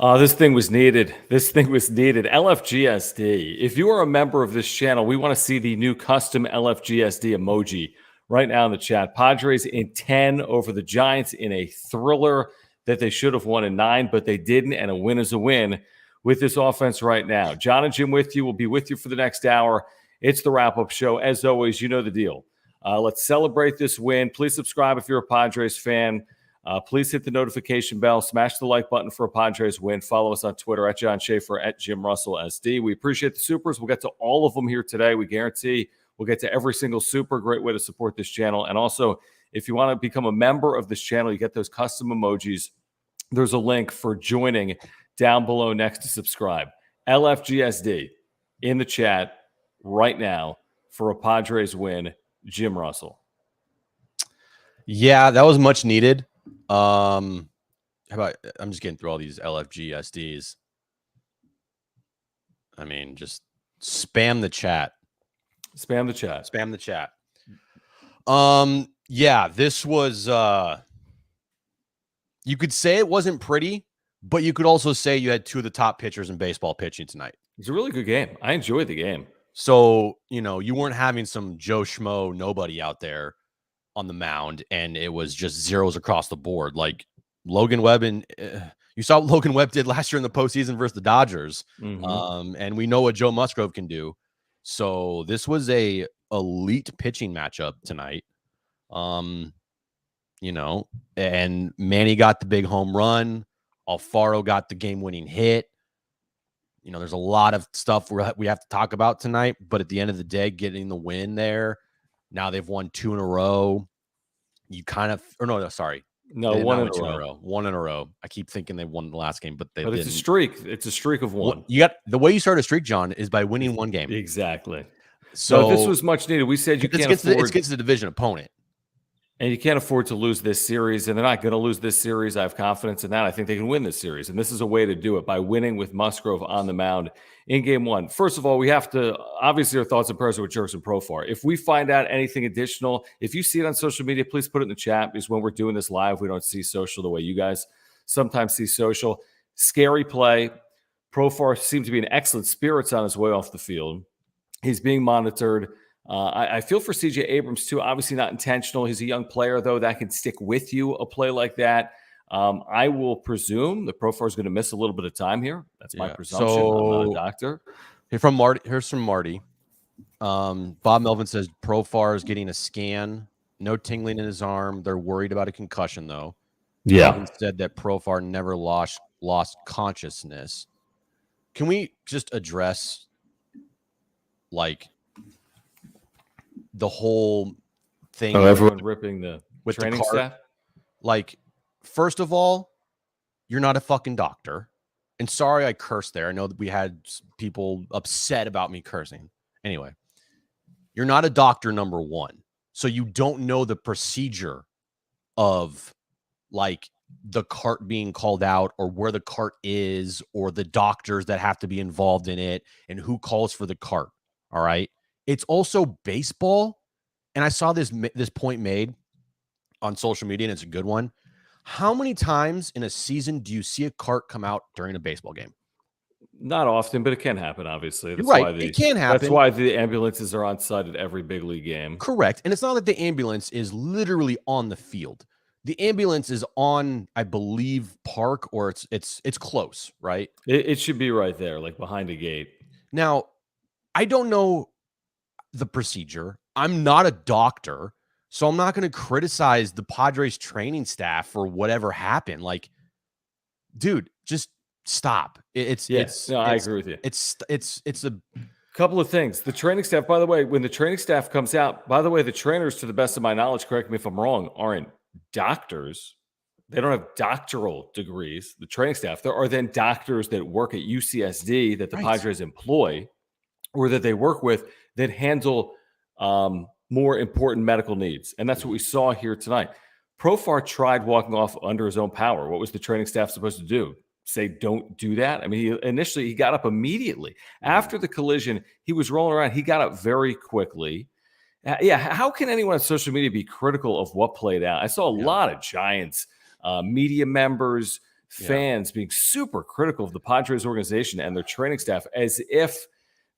This thing was needed. This thing was needed. LFGSD. If you are a member of this channel, we want to see the new custom LFGSD emoji right now in the chat. Padres in 10 over the Giants in a thriller that they should have won in 9, but they didn't, and a win is a win with this offense right now. John and Jim with you. We'll be with you for the next hour. It's the wrap-up show. As always, you know the deal. Let's celebrate this win. Please subscribe if you're a Padres fan. Please hit the notification bell. Smash the like button for a Padres win. Follow us on Twitter at John Schaefer, at Jim Russell SD. We appreciate the supers. We'll get to all of them here today. We guarantee we'll get to every single super. Great way to support this channel. And also, if you want to become a member of this channel, you get those custom emojis. There's a link for joining down below next to subscribe. LFGSD in the chat right now for a Padres win. Jim Russell. Yeah, that was much needed. How about I'm just getting through all these LFGSDs. I mean, just spam the chat. Spam the chat. Spam the chat. Yeah, this was you could say it wasn't pretty, but you could also say you had two of the top pitchers in baseball pitching tonight. It's a really good game. I enjoyed the game. So, you know, you weren't having some Joe Schmo nobody out there on the mound, and it was just zeros across the board. Like Logan Webb, and you saw what Logan Webb did last year in the postseason versus the Dodgers. And we know what Joe Musgrove can do. So this was a elite pitching matchup tonight. You know, and Manny got the big home run. Alfaro got the game-winning hit. You know, there's a lot of stuff we have to talk about tonight, but at the end of the day, getting the win there. Now they've won 2 in a row. You kind of, or no, sorry. No, one in a row. One in a row. I keep thinking they won the last game, but they didn't. It's a streak. It's a streak of one. You got the way you start a streak, John, is by winning one game. Exactly. So this was much needed. We said you can't afford. It gets the division opponent. And you can't afford to lose this series, and they're not going to lose this series. I have confidence in that. I think they can win this series, and this is a way to do it by winning with Musgrove on the mound in Game 1. First of all, we have to, obviously, our thoughts and prayers are with Jurickson Profar. If we find out anything additional, if you see it on social media, please put it in the chat, because when we're doing this live, we don't see social the way you guys sometimes see social. Scary play. Profar seemed to be in excellent spirits on his way off the field. He's being monitored. I feel for CJ Abrams, too. Obviously not intentional. He's a young player, though. That can stick with you, a play like that. I will presume that Profar is going to miss a little bit of time here. That's my presumption. So, I'm not a doctor. Here's from Marty. Bob Melvin says Profar is getting a scan. No tingling in his arm. They're worried about a concussion, though. Yeah. Melvin said that Profar never lost consciousness. Can we just address, like, the whole thing? Oh, everyone ripping the training staff? Like, first of all, you're not a fucking doctor. And sorry I cursed there. I know that we had people upset about me cursing. Anyway, you're not a doctor, number one. So you don't know the procedure of, like, the cart being called out, or where the cart is, or the doctors that have to be involved in it, and who calls for the cart. All right. It's also baseball. And I saw this point made on social media, and it's a good one. How many times in a season do you see a cart come out during a baseball game? Not often, but it can happen, obviously. That's right. It can happen. That's why the ambulances are on site at every big league game. Correct. And it's not that the ambulance is literally on the field. The ambulance is on, I believe, park, or it's close, right? It should be right there, like behind a gate. Now, I don't know the procedure. I'm not a doctor, so I'm not going to criticize the Padres training staff for whatever happened. Like, dude, just stop. I agree with you. It's a couple of things. The training staff, by the way, when the training staff comes out, by the way, the trainers, to the best of my knowledge, correct me if I'm wrong, aren't doctors. They don't have doctoral degrees. The training staff, there are then doctors that work at UCSD that the Padres employ, or that they work with, that handle more important medical needs. And that's what we saw here tonight. Profar tried walking off under his own power. What was the training staff supposed to do? Say, don't do that? I mean, initially he got up immediately. After the collision, he was rolling around. He got up very quickly. How can anyone on social media be critical of what played out? I saw a lot of Giants media members fans being super critical of the Padres organization and their training staff as if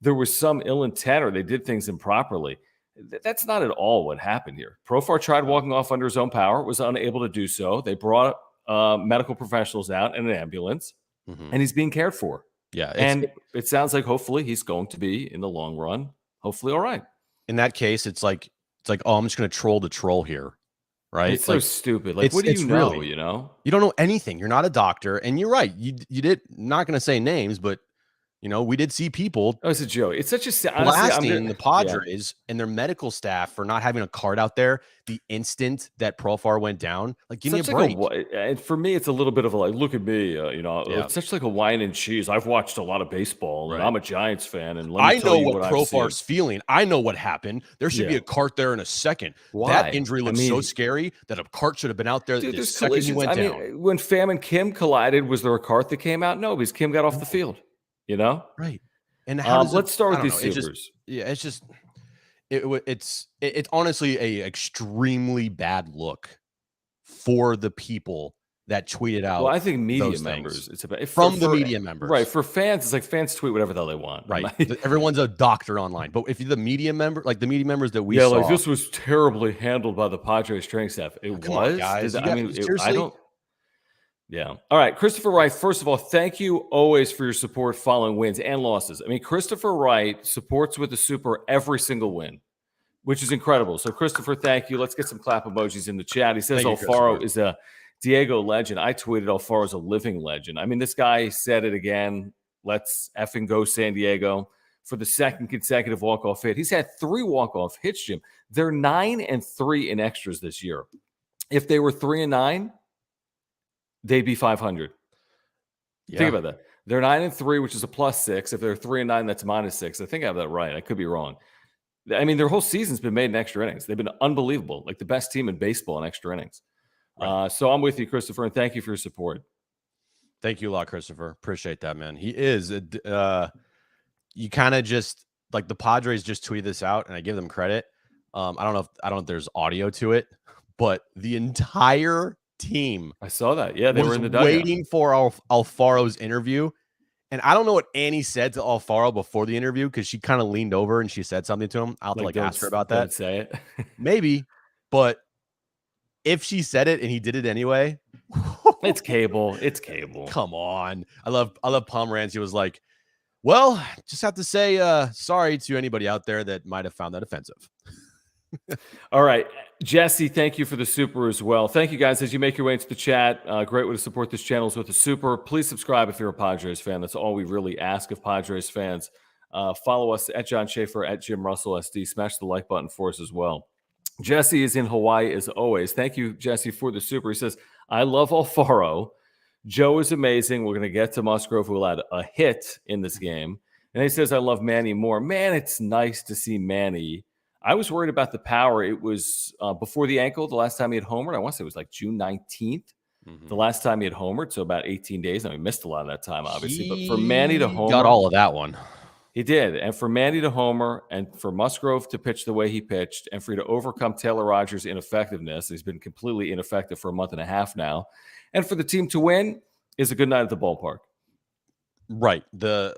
there was some ill intent or they did things improperly. That's not at all what happened here. Profar tried walking off under his own power, was unable to do so. They brought medical professionals out in an ambulance, and he's being cared for. Yeah. It sounds like hopefully he's going to be, in the long run, hopefully all right. In that case, it's like, oh, I'm just going to troll the troll here. Right. It's so stupid. Like, what do you know? Really, you know, you don't know anything. You're not a doctor. And you're right. You did not going to say names, but we did see people. Oh, it's a joke. It's such a blasting the Padres and their medical staff for not having a card out there the instant that Profar went down. Like, give me a break. And for me, it's a little bit of a like, look at me. It's such like a wine and cheese. I've watched a lot of baseball, and I'm a Giants fan. And let me tell you what Profar's feeling. I know what happened. There should be a cart there in a second. Why? That injury looks so scary that a cart should have been out there the second he went down. When Pham and Kim collided, was there a cart that came out? No, because Kim got off the field. Right. And how let's start with these supers. It's honestly a extremely bad look for the people that tweeted out. Well, I think media members. It's about the media members, right? For fans, it's like fans tweet whatever the hell they want, right? Everyone's a doctor online, but if you're the media member, like the media members that we saw, like this was terribly handled by the Padres training staff. It was, guys. I don't. Yeah. All right. Christopher Wright, first of all, thank you always for your support following wins and losses. I mean, Christopher Wright supports with the super every single win, which is incredible. So, Christopher, thank you. Let's get some clap emojis in the chat. He says Alfaro is a Diego legend. I tweeted Alfaro's a living legend. I mean, this guy said it again. Let's effing go San Diego for the second consecutive walk-off hit. He's had 3 walk-off hits, Jim. They're 9-3 in extras this year. If they were 3-9, they'd be 500. Yeah. Think about that. They're 9-3, which is a +6. If they're 3-9, that's -6. I think I have that right. I could be wrong. I mean, their whole season's been made in extra innings. They've been unbelievable, like the best team in baseball in extra innings. Right. So I'm with you, Christopher, and thank you for your support. Thank you a lot, Christopher. Appreciate that, man. He is. You kind of just like the Padres just tweeted this out, and I give them credit. I don't know if there's audio to it, but the entire team. I saw that. Yeah, they were in the dugout waiting for Alfaro's interview. And I don't know what Annie said to Alfaro before the interview because she kind of leaned over and she said something to him. I'll have to ask her about that. Say it. Maybe, but if she said it and he did it anyway, it's cable. It's cable. Come on. I love Pomeranz. He was like, well, just have to say sorry to anybody out there that might have found that offensive. All right. Jesse, thank you for the super as well. Thank you, guys, as you make your way into the chat. Great way to support this channel is with the super. Please subscribe if you're a Padres fan. That's all we really ask of Padres fans. Follow us at John Schaefer, at Jim Russell SD. Smash the like button for us as well. Jesse is in Hawaii as always. Thank you, Jesse, for the super. He says, I love Alfaro. Joe is amazing. We're going to get to Musgrove, who allowed a hit in this game. And he says, I love Manny more. Man, it's nice to see Manny. I was worried about the power. It was before the ankle, the last time he had homered. I want to say it was like June 19th, the last time he had homered. So about 18 days. I mean, missed a lot of that time, obviously. But for Manny to homer. Got all of that one. He did. And for Manny to homer and for Musgrove to pitch the way he pitched and for you to overcome Taylor Rogers' ineffectiveness, he's been completely ineffective for a month and a half now. And for the team to win is a good night at the ballpark. Right. The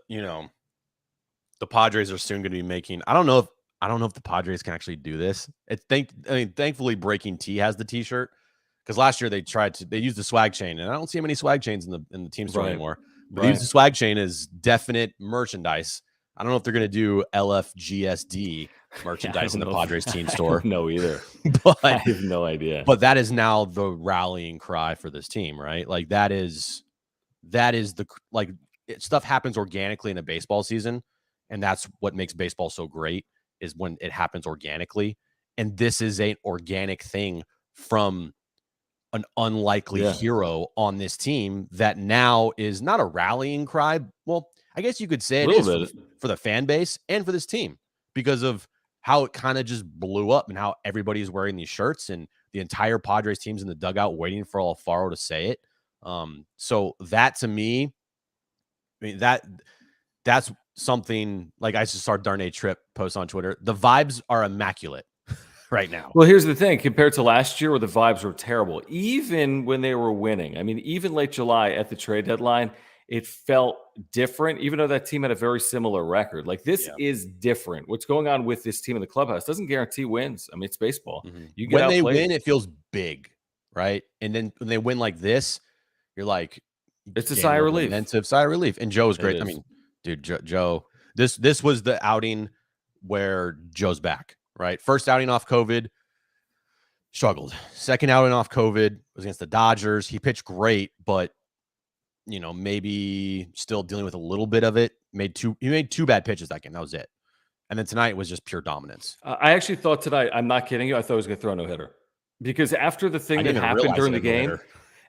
Padres are soon going to be making, I don't know if the Padres can actually do this. Thankfully, Breaking T has the T-shirt because last year they used the swag chain, and I don't see many swag chains in the team store anymore. But they use the swag chain as definite merchandise. I don't know if they're going to do LFGSD merchandise in the Padres team store. No, either. But I have no idea. But that is now the rallying cry for this team, right? Like that is stuff happens organically in a baseball season, and that's what makes baseball so great. Is when it happens organically. And this is an organic thing from an unlikely hero on this team that now is not a rallying cry. Well, I guess you could say it is for the fan base and for this team because of how it kind of just blew up and how everybody's wearing these shirts and the entire Padres team's in the dugout waiting for Alfaro to say it. So that to me, I mean, that's something like I just saw Darnay Tripp post on Twitter. The vibes are immaculate, right now. Well, here's the thing. Compared to last year where the vibes were terrible, even when they were winning, I mean, even late July at the trade deadline, it felt different, even though that team had a very similar record. Like, this is different. What's going on with this team in the clubhouse doesn't guarantee wins. I mean, it's baseball. You get When they outplayed. win, it feels big, right? And then when they win like this, you're like, It's a gain sigh of little relief. momentum, sigh of relief. And Joe's great. It I is. mean, dude, Joe, this was the outing where Joe's back, right? First outing off COVID, struggled. Second outing off COVID was against the Dodgers. He pitched great, but maybe still dealing with a little bit of it. He made two bad pitches that game. That was it. And then tonight was just pure dominance. I actually thought tonight, I'm not kidding you, I thought he was going to throw a no-hitter. Because after the thing that happened during the game,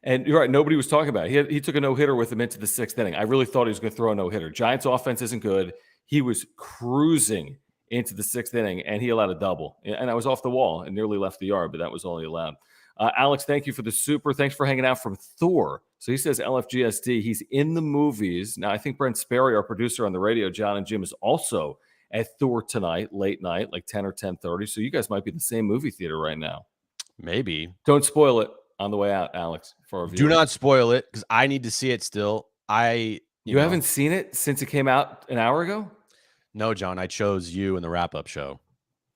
and you're right, nobody was talking about it. He took a no-hitter with him into the 6th inning. I really thought he was going to throw a no-hitter. Giants' offense isn't good. He was cruising into the 6th inning, and he allowed a double. And I was off the wall and nearly left the yard, but that was all he allowed. Alex, thank you for the super. Thanks for hanging out from Thor. So he says LFGSD. He's in the movies. Now, I think Brent Sperry, our producer on the radio, John and Jim, is also at Thor tonight, late night, like 10 or 10:30. So you guys might be in the same movie theater right now. Maybe. Don't spoil it on the way out, Alex, for our viewers. Do not spoil it because I need to see it still. You haven't seen it since it came out an hour ago? No, John, I chose you in the wrap-up show.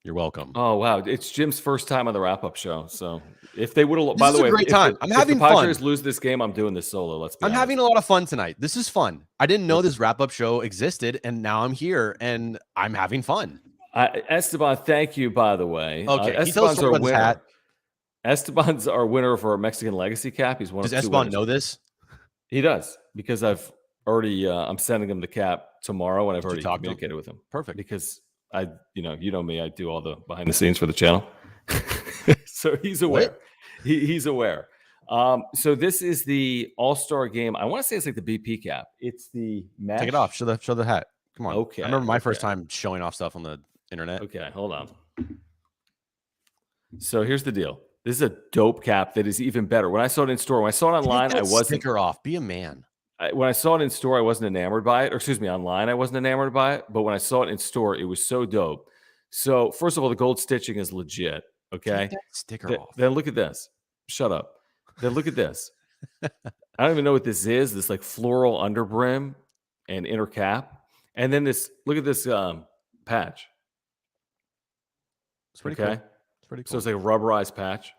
You're welcome. Oh, wow. It's Jim's first time on the wrap-up show. So if they would have, by the way, great time. I'm having fun. If the Padres lose this game, I'm doing this solo. Let's be honest. Having a lot of fun tonight. This is fun. I didn't know this wrap-up show existed, and now I'm here, and I'm having fun. Esteban, thank you, by the way. Okay, Esteban's our winner. Hat. Esteban's our winner for our Mexican Legacy cap. He's one of 2 Esteban winners. know this? He does, because I've already I'm sending him the cap tomorrow, and I've already communicated with him. Perfect. Because you know me, I do all the behind the scenes for the channel. So he's aware. He's aware. So this is the All-Star game. I want to say it's like the BP cap. It's the match. Take it off. Show the hat. Come on. Okay. I remember my first time showing off stuff on the internet. Okay, hold on. So here's the deal. This is a dope cap that is even better. When I saw it in store, when I saw it online, I wasn't. Sticker off. Be a man. When I saw it in store, I wasn't enamored by it. Or excuse me, online, I wasn't enamored by it. But when I saw it in store, it was so dope. So first of all, the gold stitching is legit. Okay. Take that sticker off. Then look at this. Shut up. Then look at this. I don't even know what this is. This like floral underbrim and inner cap. And then this, look at this patch. It's pretty cool. It's pretty cool. So it's like a rubberized patch.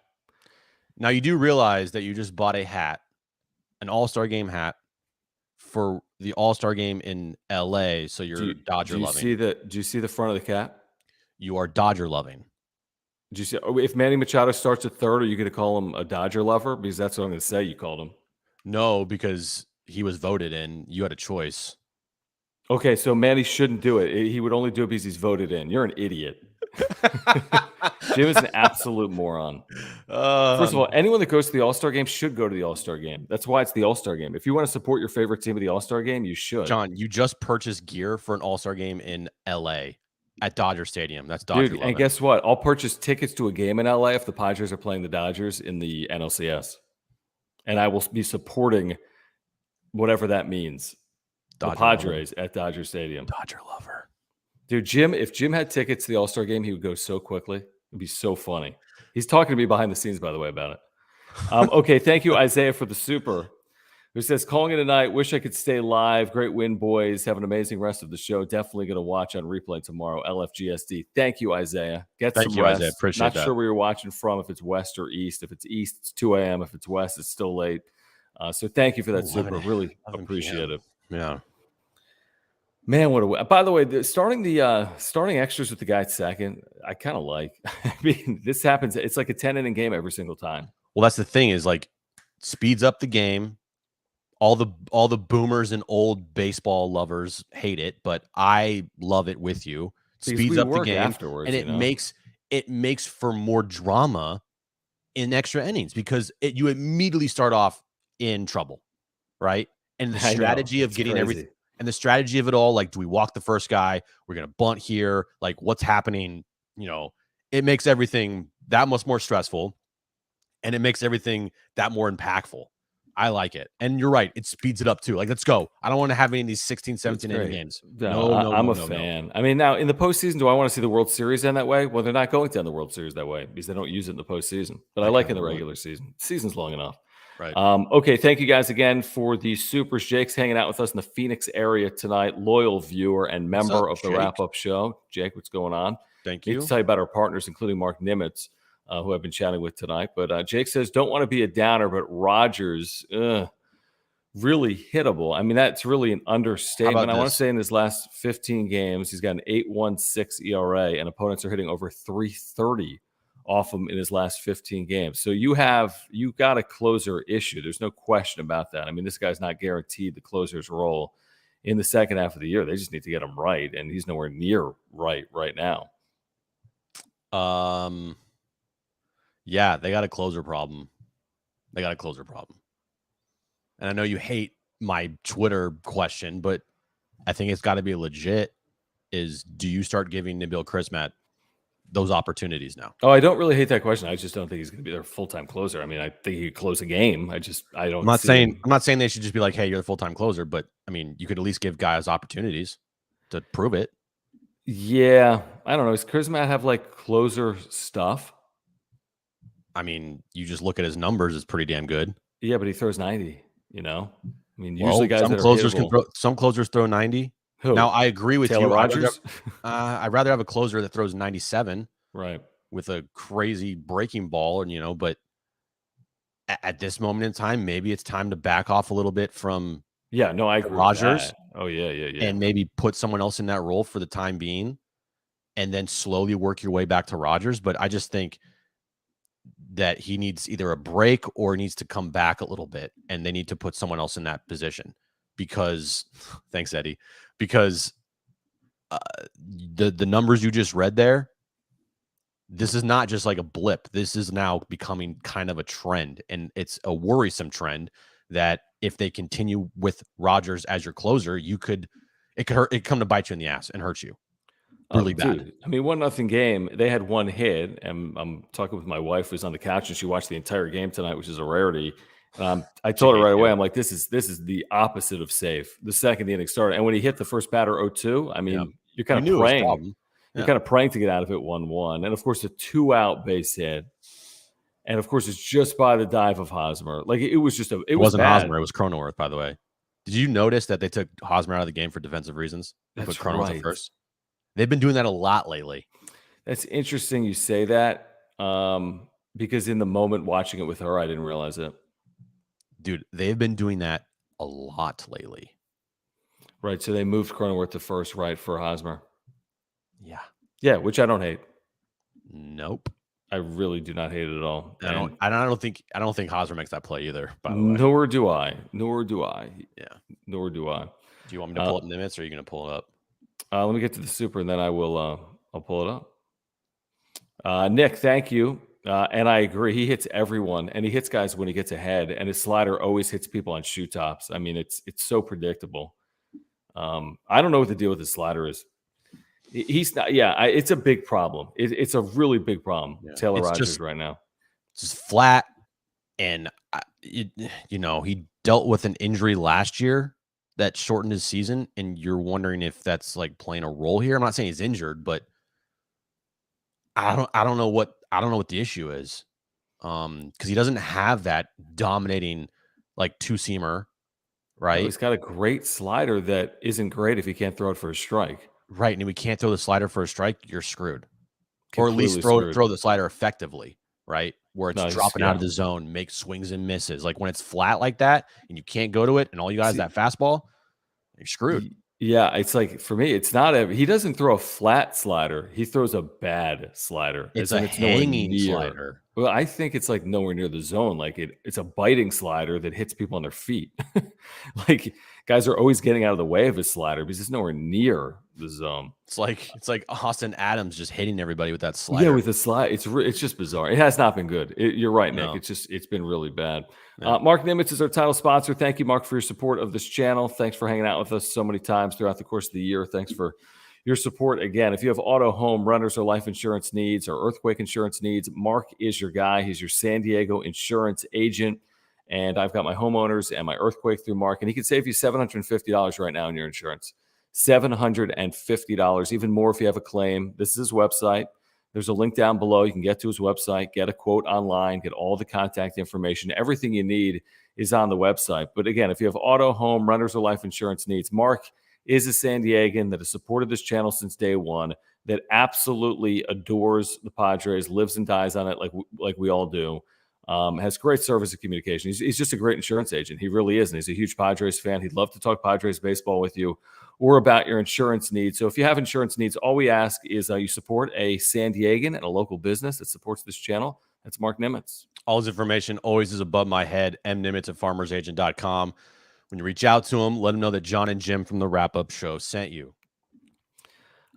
Now you do realize that you just bought a hat, an All-Star game hat for the All-Star game in LA. So you're Dodger loving. Do you see the front of the cap? You are Dodger loving. Did you see if Manny Machado starts at third, are you going to call him a Dodger lover? Because that's what I'm going to say. You called him. No, because he was voted in. You had a choice. Okay, so Manny shouldn't do it. He would only do it because he's voted in. You're an idiot. Jim is an absolute moron. First of all, anyone that goes to the All-Star game should go to the All-Star game. That's why it's the All-Star game. If you want to support your favorite team at the All-Star game, you should. John, you just purchased gear for an All-Star game in LA at Dodger Stadium. That's Dodger. Dude, and guess what? I'll purchase tickets to a game in LA if the Padres are playing the Dodgers in the NLCS. And I will be supporting whatever that means. The Padres at Dodger Stadium. Dodger lover. Dude, Jim, if Jim had tickets to the All-Star game, he would go so quickly. It'd be so funny. He's talking to me behind the scenes, by the way, about it. Okay, thank you, Isaiah, for the super. Who says, calling it a night. Wish I could stay live. Great win, boys. Have an amazing rest of the show. Definitely going to watch on replay tomorrow. LFGSD. Thank you, Isaiah. Get some rest. Isaiah. Appreciate that. Not sure where you're watching from, if it's west or east. If it's east, it's 2 a.m. If it's west, it's still late. So thank you for that super. Really appreciate it. Yeah. Man, what a by the way, starting extras with the guy at second, I kind of like. I mean, this happens. It's like a 10-inning game every single time. Well, that's the thing is like speeds up the game. All the boomers and old baseball lovers hate it, but I love it with you. Speeds up the game afterwards, and it makes for more drama in extra innings because you immediately start off in trouble, right? And the strategy of getting everything. And the strategy of it all, like, do we walk the first guy? We're going to bunt here. Like, what's happening? It makes everything that much more stressful. And it makes everything that more impactful. I like it. And you're right. It speeds it up too. Like, let's go. I don't want to have any of these 16, 17 inning games. No, I'm a fan. I mean, now in the postseason, do I want to see the World Series end that way? Well, they're not going to end the World Series that way because they don't use it in the postseason. But I like in the regular season. The season's long enough. Right. Okay. Thank you guys again for the supers. Jake's hanging out with us in the Phoenix area tonight. Loyal viewer and member of the Wrap Up Show. Jake, what's going on? Thank you. Need to tell you about our partners, including Mark Nimitz, who I've been chatting with tonight. But Jake says, don't want to be a downer, but Rogers, really hittable. I mean, that's really an understatement. I want to say in his last 15 games, he's got an 8.16 ERA, and opponents are hitting over 330 off him in his last 15 games. So you got a closer issue. There's no question about that. I mean, this guy's not guaranteed the closer's role in the second half of the year. They just need to get him right, and he's nowhere near right now. Yeah, they got a closer problem. And I know you hate my Twitter question, but I think it's got to be legit. Do you start giving Nabil Crismatt those opportunities now? Oh, I don't really hate that question. I just don't think he's going to be their full-time closer. I mean, I think he could close a game. I don't. I'm not saying they should just be like, hey, you're the full-time closer, but I mean, you could at least give guys opportunities to prove it. Yeah, I don't know. Does Crismatt have like closer stuff? I mean, you just look at his numbers; it's pretty damn good. Yeah, but he throws 90. I mean, usually guys some closers throw 90. Who? Now I agree with Taylor you. Rogers? I'd rather have a closer that throws 97, right, with a crazy breaking ball, and but at this moment in time, maybe it's time to back off a little bit from. Yeah, no, I agree. Rogers. Oh yeah, and maybe put someone else in that role for the time being, and then slowly work your way back to Rogers. But I just think that he needs either a break or needs to come back a little bit, and they need to put someone else in that position because thanks, Eddie, because the numbers you just read there, this is not just like a blip. This is now becoming kind of a trend, and it's a worrisome trend that if they continue with Rogers as your closer, it could come to bite you in the ass and hurt you really bad. Dude, I mean, 1-0 game. They had one hit, and I'm talking with my wife who's on the couch, and she watched the entire game tonight, which is a rarity. I told her right away, I'm like, this is the opposite of safe. The second the inning started, and when he hit the first batter 0-2, I mean, you're kind of praying. You're kind of praying to get out of it 1-1, and of course, a 2-out base hit, and of course, it's just by the dive of Hosmer. Like it was just it wasn't bad. Hosmer, it was Cronenworth, by the way. Did you notice that they took Hosmer out of the game for defensive reasons? They put Cronenworth at first. They've been doing that a lot lately. That's interesting you say that because in the moment watching it with her, I didn't realize it. Dude, they've been doing that a lot lately. Right, so they moved Cronenworth to first, right, for Hosmer. Yeah, which I don't hate. Nope, I really do not hate it at all. I don't think Hosmer makes that play either. By the way, nor do I. Yeah, nor do I. Do you want me to pull up Nimitz, or are you going to pull it up? Let me get to the super, and then I will. I'll pull it up. Nick, thank you. And I agree. He hits everyone, and he hits guys when he gets ahead. And his slider always hits people on shoot tops. I mean, it's so predictable. I don't know what the deal with his slider is. He's not. Yeah, it's a big problem. It's a really big problem. Yeah. Taylor Rogers right now. It's just flat, and he dealt with an injury last year that shortened his season, and you're wondering if that's like playing a role here. I'm not saying he's injured, but I don't know what the issue is. Because he doesn't have that dominating like two-seamer, right? He's got a great slider that isn't great if he can't throw it for a strike. Right, and if we can't throw the slider for a strike, you're screwed. Or at least throw the slider effectively, right? Where it's dropping out of the zone, make swings and misses. Like when it's flat like that and you can't go to it, and all you got is that fastball, you're screwed. Yeah, it's like for me, it's not he doesn't throw a flat slider. He throws a bad slider. It's a hanging slider. Well, I think it's like nowhere near the zone. Like it's a biting slider that hits people on their feet. Like guys are always getting out of the way of his slider because it's nowhere near the zone. It's like Austin Adams just hitting everybody with that slider. Yeah, with the slide. It's just bizarre. It has not been good. You're right, Nick. No. It's been really bad. No. Mark Nimitz is our title sponsor. Thank you, Mark, for your support of this channel. Thanks for hanging out with us so many times throughout the course of the year. Thanks for your support. Again, if you have auto, home, renters, or life insurance needs or earthquake insurance needs, Mark is your guy. He's your San Diego insurance agent. And I've got my homeowners and my earthquake through Mark, and he can save you $750 right now in your insurance. $750, even more if you have a claim. This is his website. There's a link down below. You can get to his website, get a quote online, get all the contact information. Everything you need is on the website. But again, if you have auto, home, renters, or life insurance needs, Mark is a San Diegan that has supported this channel since day one, that absolutely adores the Padres, lives and dies on it like we all do. Has great service and communication. He's just a great insurance agent. He really is. And he's a huge Padres fan. He'd love to talk Padres baseball with you or about your insurance needs. So if you have insurance needs, all we ask is you support a San Diegan and a local business that supports this channel. That's Mark Nimitz. All his information always is above my head, mnimitz@farmersagent.com. When you reach out to him, let him know that John and Jim from the Wrap-Up Show sent you.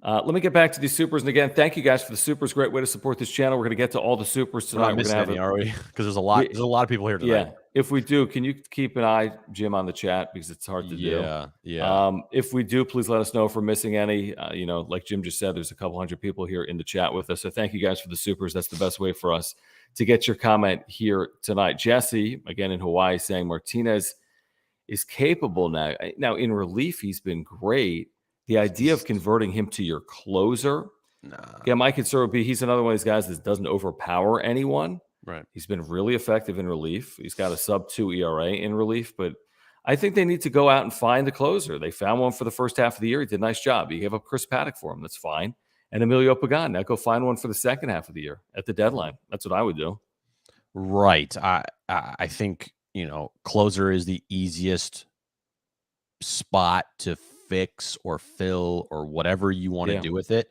Let me get back to these supers. And again, thank you guys for the supers. Great way to support this channel. We're going to get to all the supers tonight. We're not missing any, are we? Because there's a lot of people here tonight. Yeah. If we do, can you keep an eye, Jim, on the chat, because it's hard to do. Yeah. If we do, please let us know if we're missing any. Like Jim just said, there's a couple hundred people here in the chat with us. So thank you guys for the supers. That's the best way for us to get your comment here tonight. Jesse, again in Hawaii, saying Martinez is capable now. Now in relief, he's been great. The idea of converting him to your closer. Yeah, my concern would be he's another one of these guys that doesn't overpower anyone. Right. He's been really effective in relief. He's got a sub-2 ERA in relief, but I think they need to go out and find the closer. They found one for the first half of the year. He did a nice job. He gave up Chris Paddock for him. That's fine. And Emilio Pagan. Now go find one for the second half of the year at the deadline. That's what I would do. Right. I think, closer is the easiest spot to fix or fill or whatever you want to do with it,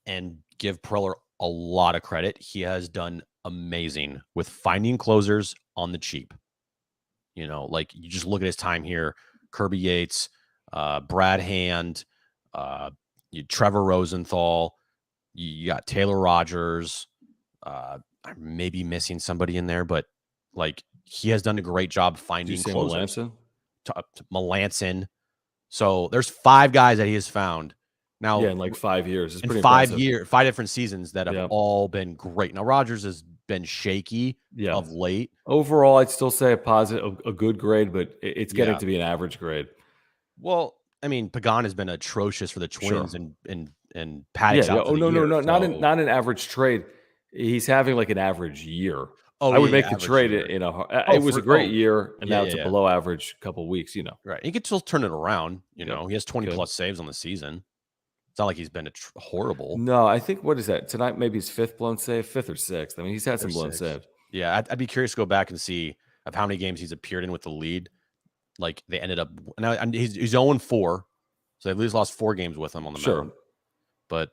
and give Preller a lot of credit. He has done amazing with finding closers on the cheap. Like you just look at his time here, Kirby Yates, Brad Hand, Trevor Rosenthal, you got Taylor Rogers. I may be missing somebody in there, but like he has done a great job finding closers. Melanson. So there's 5 guys that he has found now. Yeah, in like 5 years. It's pretty 5 years, 5 different seasons that have all been great. Now Rogers has been shaky of late. Overall, I'd still say a good grade, but it's getting to be an average grade. Well, I mean, Pagan has been atrocious for the Twins and Paddock's out. Oh, no, not an average trade. He's having like an average year. I would make the trade in a. It was a great year, and now it's a below average couple weeks. Right? He could still turn it around. He has 20 plus saves on the season. It's not like he's been horrible. No, I think what is that tonight? Maybe his 5th blown save, 5th or 6th. I mean, he's had some blown saves. Yeah, I'd be curious to go back and see of how many games he's appeared in with the lead. Like they ended up now. He's 0-4, so they've at least lost 4 games with him on the mound. But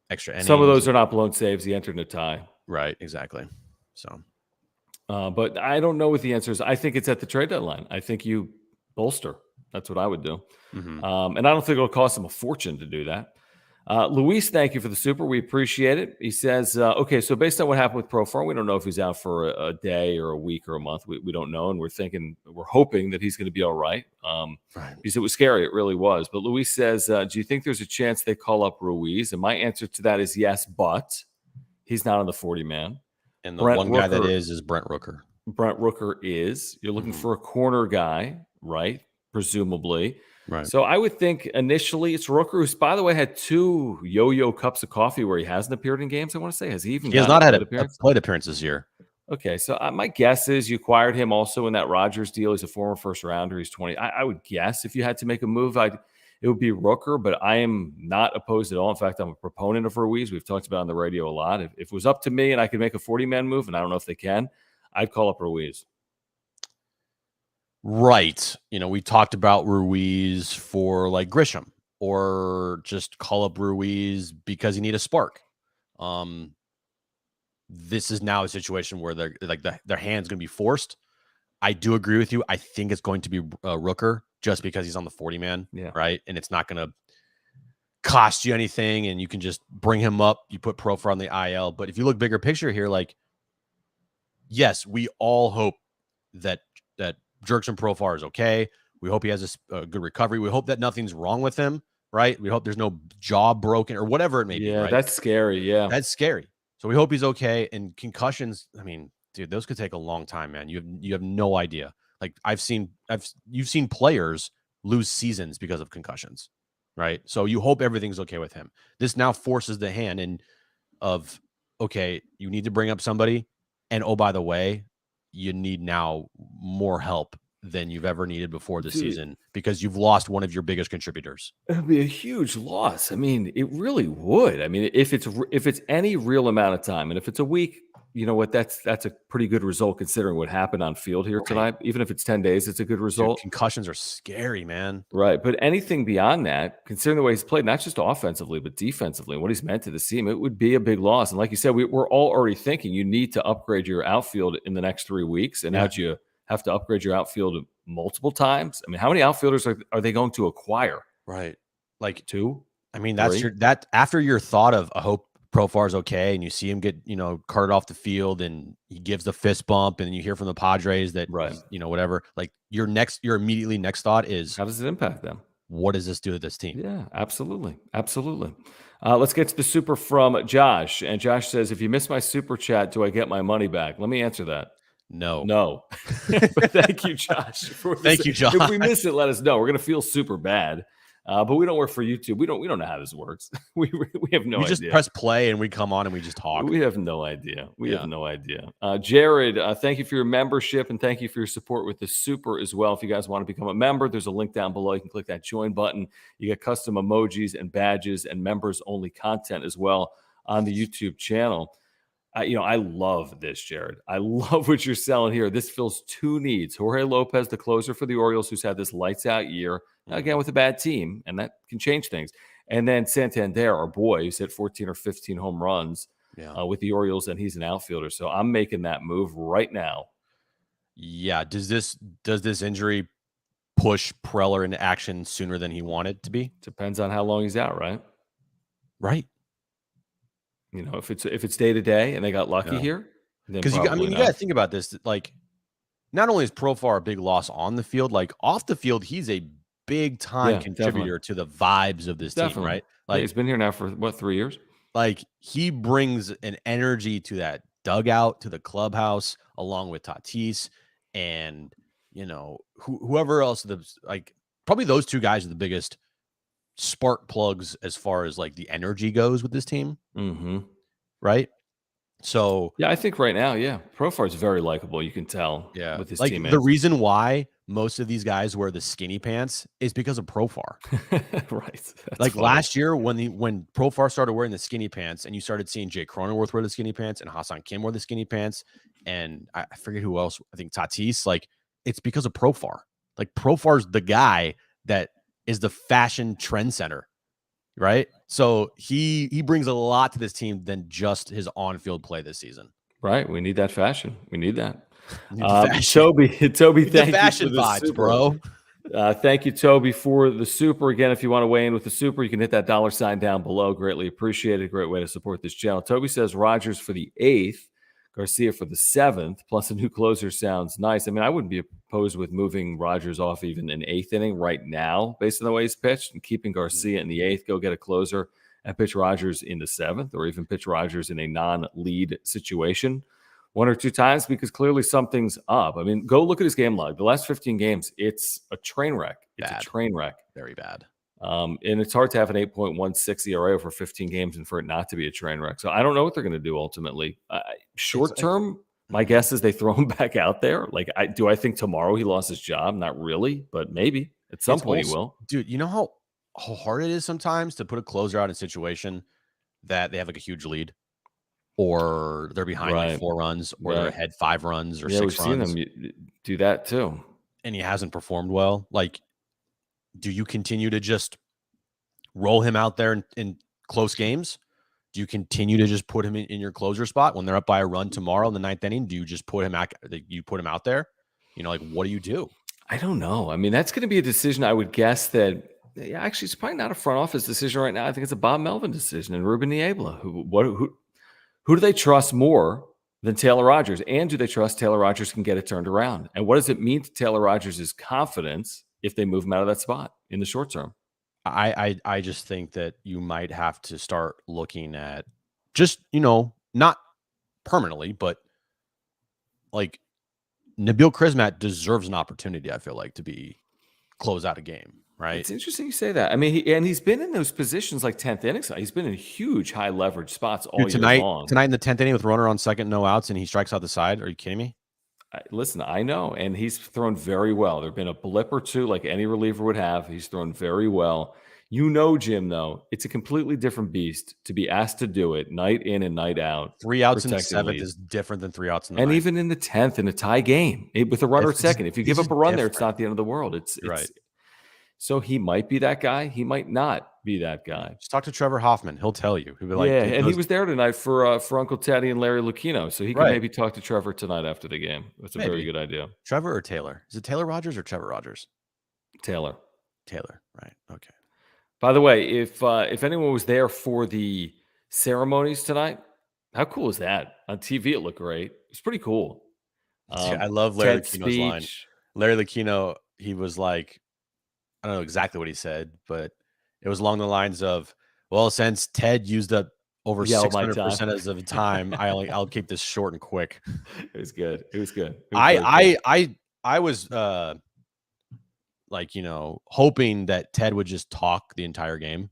extra innings. Some of those are not blown saves. He entered in a tie. Right, exactly. So. But I don't know what the answer is. I think it's at the trade deadline. I think you bolster. That's what I would do. And I don't think it'll cost him a fortune to do that. Luis, thank you for the super. We appreciate it. He says, okay, so based on what happened with Profar, we don't know if he's out for a day or a week or a month. We don't know, and we're hoping that he's going to be all right. Because it was scary. It really was. But Luis says, do you think there's a chance they call up Ruiz? And my answer to that is yes, but he's not on the 40-man. And the one guy that is Brent Rooker. Brent Rooker is. You're looking for a corner guy, right? Presumably. Right. So I would think initially it's Rooker, who's, by the way, had 2 yo-yo cups of coffee where he hasn't appeared in games. I want to say, he has not had a plate appearance this year. Okay, so my guess is you acquired him also in that Rogers deal. He's a former first rounder. He's 20. I would guess if you had to make a move, it would be Rooker, but I am not opposed at all. In fact, I'm a proponent of Ruiz. We've talked about it on the radio a lot. If it was up to me and I could make a 40-man move, and I don't know if they can, I'd call up Ruiz. Right. We talked about Ruiz for like Grisham, or just call up Ruiz because you need a spark. This is now a situation where they're like their hand's going to be forced. I do agree with you. I think it's going to be Rooker just because he's on the 40-man, right? And it's not going to cost you anything, and you can just bring him up. You put Profar on the IL. But if you look bigger picture here, like, yes, we all hope that Jurickson Profar is okay. We hope he has a good recovery. We hope that nothing's wrong with him, right? We hope there's no jaw broken or whatever it may be. Yeah, right? that's scary. Yeah, that's scary. So we hope he's okay. And concussions, I mean, Dude, those could take a long time, man. You have no idea. Like you've seen players lose seasons because of concussions, right? So you hope everything's okay with him. This now forces the hand in of, okay, you need to bring up somebody, and oh, by the way, you need now more help than you've ever needed before the season because you've lost one of your biggest contributors. It'd be a huge loss. I mean, it really would. I mean, if it's any real amount of time, and if it's a week, you know what? That's a pretty good result considering what happened on field here tonight. Even if it's 10 days, it's a good result. Dude, concussions are scary, man. Right. But anything beyond that, considering the way he's played, not just offensively, but defensively, and what he's meant to the team, it would be a big loss. And like you said, we're all already thinking you need to upgrade your outfield in the next 3 weeks. And now you have to upgrade your outfield multiple times. I mean, how many outfielders are they going to acquire? Right. Like 2? I mean, that's after your thought of, I hope Profar's okay, and you see him get, carted off the field and he gives the fist bump, and then you hear from the Padres that, whatever, like your immediately next thought is, how does it impact them? What does this do to this team? Yeah, absolutely. Absolutely. Let's get to the super from Josh. And Josh says, if you miss my super chat, do I get my money back? Let me answer that. No. But thank you, Josh. Thank you, Josh. If we miss it, let us know. We're going to feel super bad. But we don't work for YouTube. We don't know how this works. we have no idea. We just press play and we come on and we just talk. We have no idea. We have no idea. Jared, thank you for your membership and thank you for your support with the super as well. If you guys want to become a member, there's a link down below. You can click that join button. You get custom emojis and badges and members only content as well on the YouTube channel. I love this, Jared. I love what you're selling here. This fills 2 needs. Jorge Lopez, the closer for the Orioles, who's had this lights out year, again, with a bad team, and that can change things. And then Santander, our boy, who's hit 14 or 15 home runs with the Orioles, and he's an outfielder. So I'm making that move right now. Yeah. Does this injury push Preller into action sooner than he wanted to be? Depends on how long he's out, right? Right. If it's day to day and they got lucky here, because you got to think about this. Like, not only is Profar a big loss on the field, like off the field, he's a big time contributor to the vibes of this team, right? Like, he's been here now for 3 years. Like, he brings an energy to that dugout, to the clubhouse, along with Tatis and whoever else. Probably those 2 guys are the biggest spark plugs as far as like the energy goes with this team. Right. So I think right now, Profar is very likable. You can tell with his teammates. The reason why most of these guys wear the skinny pants is because of Profar. Right. Like funny. Last year when Profar started wearing the skinny pants and you started seeing Jay Cronenworth wear the skinny pants and Hassan Kim wear the skinny pants and I forget who else, I think Tatis, like it's because of Profar. Like Profar's the guy that is the fashion trend center, right? So he brings a lot to this team than just his on-field play this season. Right. We need that fashion. We need that. Toby, thank you for fashion the vibes, super. bro. Thank you, Toby, for the super. Again, if you want to weigh in with the super, you can hit that $ down below. Greatly appreciated. Great way to support this channel. Toby says Rogers for the 8th, Garcia for the 7th, plus a new closer sounds nice. I mean, I wouldn't be opposed with moving Rogers off even an 8th inning right now, based on the way he's pitched, and keeping Garcia in the 8th, go get a closer and pitch Rogers in the 7th, or even pitch Rogers in a non-lead situation 1 or 2 times, because clearly something's up. I mean, go look at his game log. The last 15 games, it's a train wreck. It's a train wreck. Very bad. And it's hard to have an 8.16 ERA over 15 games and for it not to be a train wreck. So I don't know what they're going to do ultimately. Short term, my guess is they throw him back out there. Like, do I think tomorrow he lost his job? Not really, but maybe at some point he will. Dude, you know how hard it is sometimes to put a closer out in a situation that they have like a huge lead, or they're behind like 4 runs, or they're ahead 5 runs or 6 runs. We've seen them do that too. And he hasn't performed well. Like, do you continue to just roll him out there in close games? Do you continue to just put him in your closer spot when they're up by a run tomorrow in the 9th inning? Do you just put him out there? Like, what do you do? I don't know. I mean, that's going to be a decision. I would guess that actually it's probably not a front office decision right now. I think it's a Bob Melvin decision and Ruben Niebla. Who do they trust more than Taylor Rogers? And do they trust Taylor Rogers can get it turned around? And what does it mean to Taylor Rogers' confidence if they move him out of that spot in the short term? I just think that you might have to start looking at just, not permanently, but like Nabil Krismat deserves an opportunity, I feel like, to close out a game, right? It's interesting you say that. I mean, he's been in those positions like 10th innings. He's been in huge high leverage spots all Dude, year long. Tonight in the 10th inning with runner on second, no outs, and he strikes out the side. Are you kidding me? Listen, I know, and he's thrown very well. There've been a blip or two, like any reliever would have. He's thrown very well. You know, Jim, though, it's a completely different beast to be asked to do it night in and night out. 3 outs in the protecting 7th lead. is different than 3 outs in the And 9th. even in the 10th in a tie game with a runner at second. If you give up a run there, it's not the end of the world. It's right. So he might be that guy. He might not be that guy. Just talk to Trevor Hoffman. He'll tell you. He'll be like, yeah, and he was there tonight for Uncle Teddy and Larry Lucchino, so he can maybe talk to Trevor tonight after the game. That's a very good idea. Trevor or Taylor? Is it Taylor Rogers or Trevor Rogers? Taylor. Right. Okay. By the way, if anyone was there for the ceremonies tonight, how cool is that? On TV, it looked great. It's pretty cool. I love Larry Lucchino's line. Larry Lucchino, he was like, I don't know exactly what he said, but it was along the lines of, well, since Ted used up over 600% of the time, I'll keep this short and quick. It was good. It was good. I was like, hoping that Ted would just talk the entire game.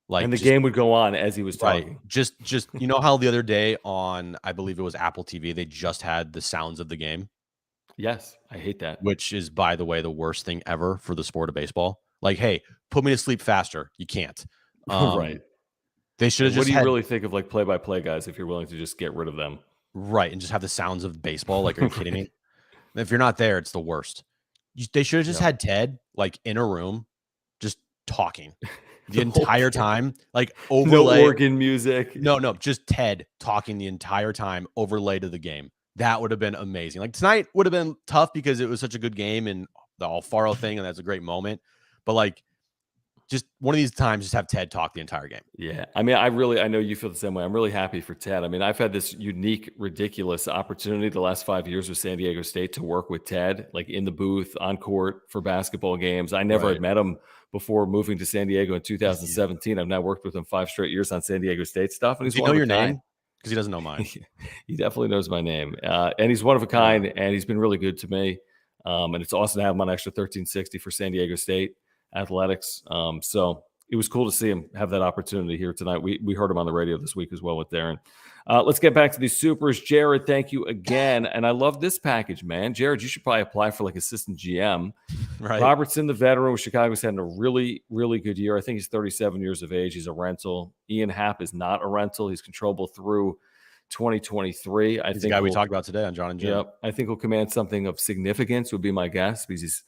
Like, and the game would go on as he was talking. Just how the other day on, I believe it was Apple TV, they just had the sounds of the game. Yes, I hate that. Which is, by the way, the worst thing ever for the sport of baseball. Like, hey, put me to sleep faster. You can't. Right. They should have just. What do you really think of like play-by-play guys if you're willing to just get rid of them? Right, and just have the sounds of baseball. Like, are you kidding me? If you're not there, it's the worst. They should have just had Ted like in a room, just talking the entire time, like overlay. No organ music. No, just Ted talking the entire time, overlay to the game. That would have been amazing. Like, tonight would have been tough because it was such a good game and the Alfaro thing, and that's a great moment. But like, just one of these times, just have Ted talk the entire game. Yeah. I mean, I know you feel the same way. I'm really happy for Ted. I mean, I've had this unique, ridiculous opportunity the last 5 years with San Diego State to work with Ted, like in the booth, on court for basketball games. I never had met him before moving to San Diego in 2017. I've now worked with him 5 straight years on San Diego State stuff. And he's one of your name? Because he doesn't know mine. He definitely knows my name. And he's one of a kind, and he's been really good to me. And it's awesome to have him on extra 1360 for San Diego State athletics. So it was cool to see him have that opportunity here tonight. We heard him on the radio this week as well with Darren. Let's get back to these supers. Jared, thank you again. And I love this package, man. Jared, you should probably apply for like assistant GM. Right. Robertson, the veteran with Chicago's had a really, really good year. I think he's 37 years of age. He's a rental. Ian Happ is not a rental. He's controllable through 2023. I think the guy we talked about today on John and Jim. Yep. I think he'll command something of significance, would be my guess, because he's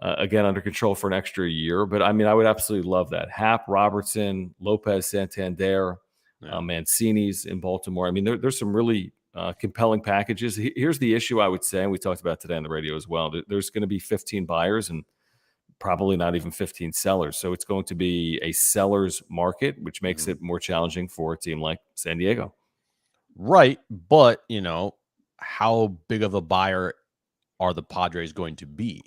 again under control for an extra year. But I mean, I would absolutely love that. Happ, Robertson, Lopez, Santander, Mancini's in Baltimore. I mean, there's some really compelling packages. Here's the issue, I would say, and we talked about today on the radio as well. There's going to be 15 buyers and probably not even 15 sellers. So it's going to be a seller's market, which makes it more challenging for a team like San Diego. Right. But, how big of a buyer are the Padres going to be?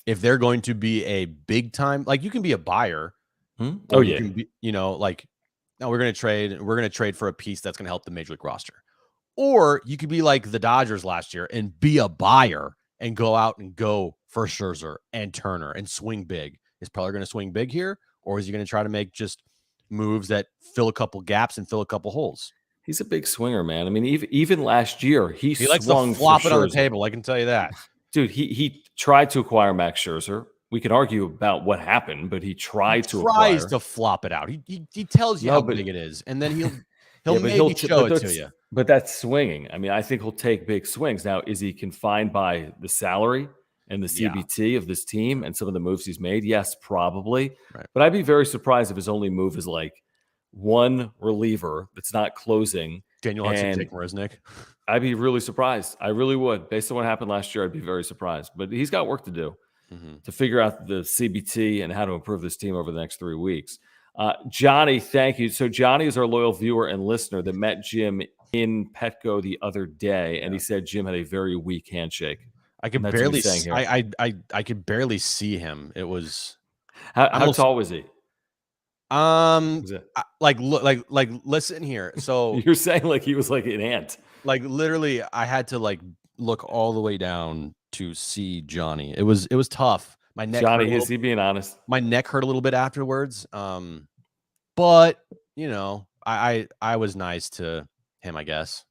If they're going to be a big time, like, you can be a buyer. Oh, yeah. You can be, like, no, we're going to trade for a piece that's going to help the major league roster. Or you could be like the Dodgers last year and be a buyer and go out and go for Scherzer and Turner and swing big. Is Preller going to swing big here? Or is he going to try to make just moves that fill a couple gaps and fill a couple holes? He's a big swinger, man. I mean, even last year, he likes to flop it on the table. I can tell you that. Dude, he tried to acquire Max Scherzer. We can argue about what happened, but he tries to flop it out. He tells you how big it is, and then he'll maybe show it to you. But that's swinging. I mean, I think he'll take big swings. Now, is he confined by the salary and the CBT of this team and some of the moves he's made? Yes, probably. Right. But I'd be very surprised if his only move is like one reliever that's not closing. Daniel Hudson take Marisnik. I'd be really surprised. I really would. Based on what happened last year, I'd be very surprised. But he's got work to do to figure out the CBT and how to improve this team over the next 3 weeks. Johnny, thank you. So Johnny is our loyal viewer and listener that met Jim in Petco the other day, and he said Jim had a very weak handshake. I could barely I could barely see him. It was how tall was he? Listen here. So You're saying like he was like an ant. like literally, I had to like look all the way down to see Johnny. It was tough. My neck hurt. Johnny, is he being honest? My neck hurt a little bit afterwards. But you know, I was nice to him, I guess.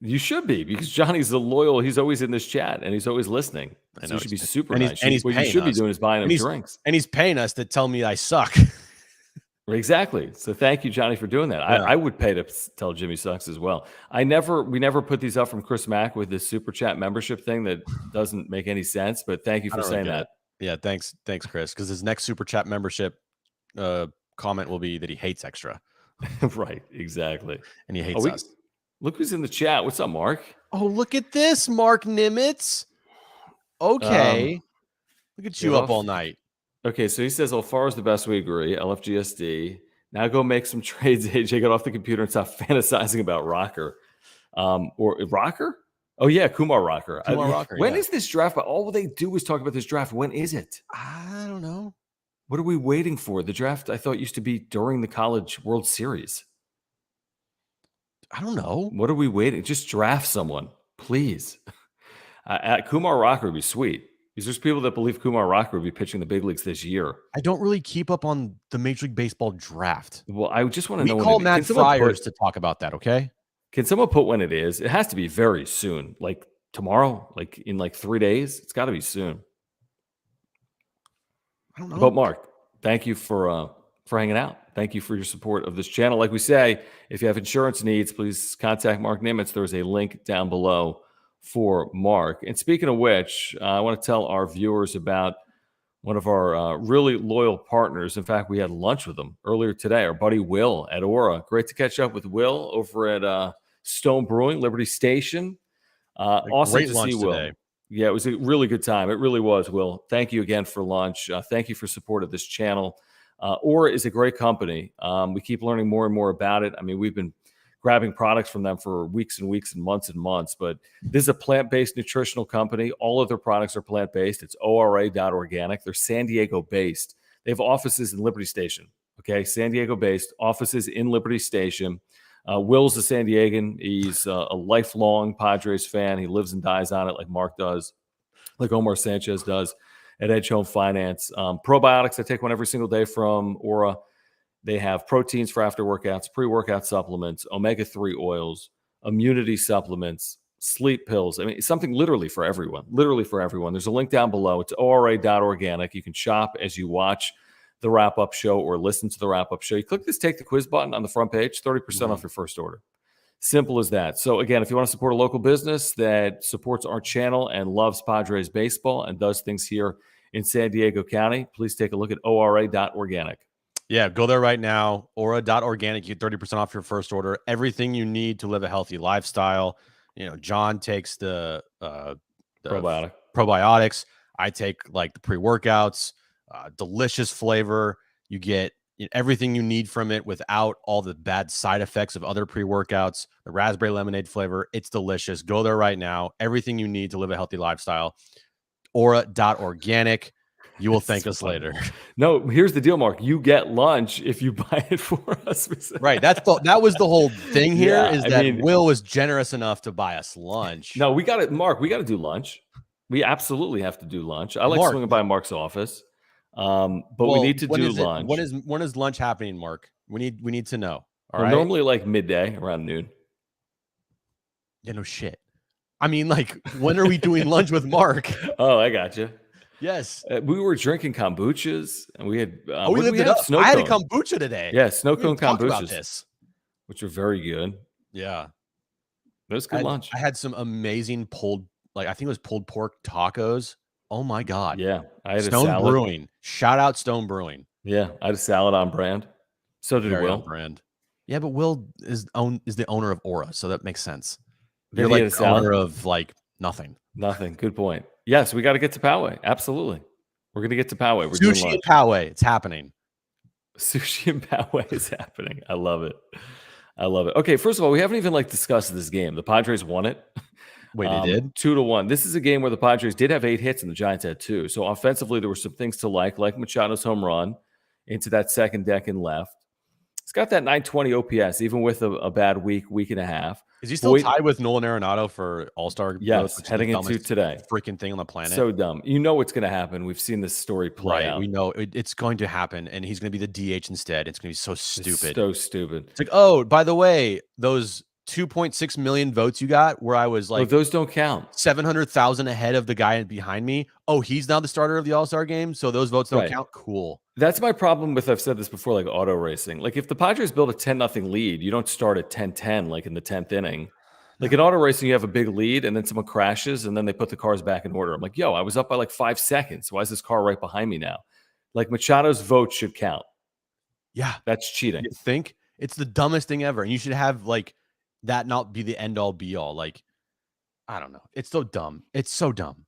You should be, because Johnny's the loyal. He's always in this chat and he's always listening. So you should be super nice. What you should be doing is buying him drinks. And he's paying us to tell me I suck. Exactly. So thank you, Johnny, for doing that. Yeah. I would pay to tell Jimmy sucks as well. We never put these up from Chris Mack with this super chat membership thing that doesn't make any sense. But thank you for saying that. Yeah, thanks, Chris. Because his next super chat membership comment will be that he hates extra. Right. Exactly. And he hates us. Look who's in the chat. What's up, Mark? Oh, look at this, Mark Nimitz. Okay. Look at you up all night. Okay, so he says Alfaro's the best. We agree. LFGSD. Now go make some trades, AJ. Get off the computer and stop fantasizing about Rocker. Or Rocker? Oh, yeah, Kumar Rocker. When is this draft? All they do is talk about this draft. When is it? I don't know. What are we waiting for? The draft, I thought, used to be during the College World Series. I don't know. What are we waiting? Just draft someone, please. Kumar Rocker would be sweet. Because there's people that believe Kumar Rocker would be pitching the big leagues this year. I don't really keep up on the Major League Baseball draft. Well, I just want to know. We call Matt Friars to talk about that, okay? Can someone put when it is? It has to be very soon. Like tomorrow? Like in like 3 days? It's got to be soon. I don't know. But Mark, thank you for hanging out. Thank you for your support of this channel. Like we say, if you have insurance needs, please contact Mark Nimitz. There's a link down below for Mark. And speaking of which, I want to tell our viewers about one of our really loyal partners. In fact, we had lunch with them earlier today, our buddy Will at Aura. Great to catch up with Will over at Stone Brewing, Liberty Station. Awesome to see Will. Today. Yeah, it was a really good time. It really was, Will. Thank you again for lunch. Thank you for support of this channel. Aura is a great company. We keep learning more and more about it. I mean, we've been grabbing products from them for weeks and weeks and months, but this is a plant-based nutritional company. All of their products are plant-based. It's ORA.organic. They're San Diego-based. They have offices in Liberty Station, okay? San Diego-based, offices in Liberty Station. Will's a San Diegan. He's a lifelong Padres fan. He lives and dies on it like Mark does, like Omar Sanchez does at Edge Home Finance. Probiotics, I take one every single day from Aura. They have proteins for after workouts, pre-workout supplements, omega-3 oils, immunity supplements, sleep pills. I mean, something literally for everyone. There's a link down below. It's ORA.organic. You can shop as you watch the wrap-up show or listen to the wrap-up show. You click this Take the Quiz button on the front page, 30% off your first order. Simple as that. So again, if you want to support a local business that supports our channel and loves Padres baseball and does things here in San Diego County, please take a look at ORA.organic. Yeah, go there right now. Aura.organic. You get 30% off your first order. Everything you need to live a healthy lifestyle. You know, John takes the probiotics. I take like the pre-workouts. Delicious flavor. You get everything you need from it without all the bad side effects of other pre-workouts. The raspberry lemonade flavor. It's delicious. Go there right now. Everything you need to live a healthy lifestyle. Aura.organic. You will thank us later. No, here's the deal, Mark. You get lunch if you buy it for us. Right. That was the whole thing here. Will was generous enough to buy us lunch. No, we got it, Mark. We got to do lunch. We absolutely have to do lunch. I like swinging by Mark's office, but we need to do lunch. When is lunch happening, Mark? We need to know. All right. Normally like midday, around noon. Yeah, no shit. I mean, like, when are we doing lunch with Mark? Oh, I got you. Yes, we were drinking kombuchas, and we had. We lived it up. I had a kombucha today. Yeah, snow cone kombuchas, which are very good. Yeah, it was good lunch. I had some amazing pulled pork tacos. Oh my god! Yeah, I had Stone Brewing. Shout out Stone Brewing. Yeah, I had a salad on brand. So did Will. On brand. Yeah, but Will is the owner of Aura, so that makes sense. You're like the owner of like nothing. Nothing. Good point. Yes, we got to get to Poway. Absolutely. We're going to get to Poway. We're Sushi and Poway. It's happening. Sushi and Poway is happening. I love it. Okay, first of all, we haven't even discussed this game. The Padres won it. Wait, they did? 2-1. This is a game where the Padres did have 8 hits and the Giants had 2. So offensively, there were some things to like Machado's home run into that second deck and left. He's got that 920 OPS, even with a bad week and a half. Is he still tied with Nolan Arenado for All-Star? Yes, heading into today. Freaking thing on the planet. So dumb. You know what's going to happen. We've seen this story play out. We know it's going to happen, and he's going to be the DH instead. It's going to be so stupid. So stupid. It's like, oh, by the way, those 2.6 million votes you got, where I was like, those don't count. 700,000 ahead of the guy behind me. Oh, he's now the starter of the All-Star game, so those votes don't count. Cool. That's my problem with, I've said this before, like auto racing. Like if the Padres build a 10-0 lead, you don't start at 10-10 like in the 10th inning. Like in auto racing, you have a big lead and then someone crashes and then they put the cars back in order. I'm like, yo, I was up by like 5 seconds. Why is this car right behind me now? Like Machado's vote should count. Yeah. That's cheating. You think? It's the dumbest thing ever. And you should have like that not be the end all be all. Like, I don't know. It's so dumb. It's so dumb.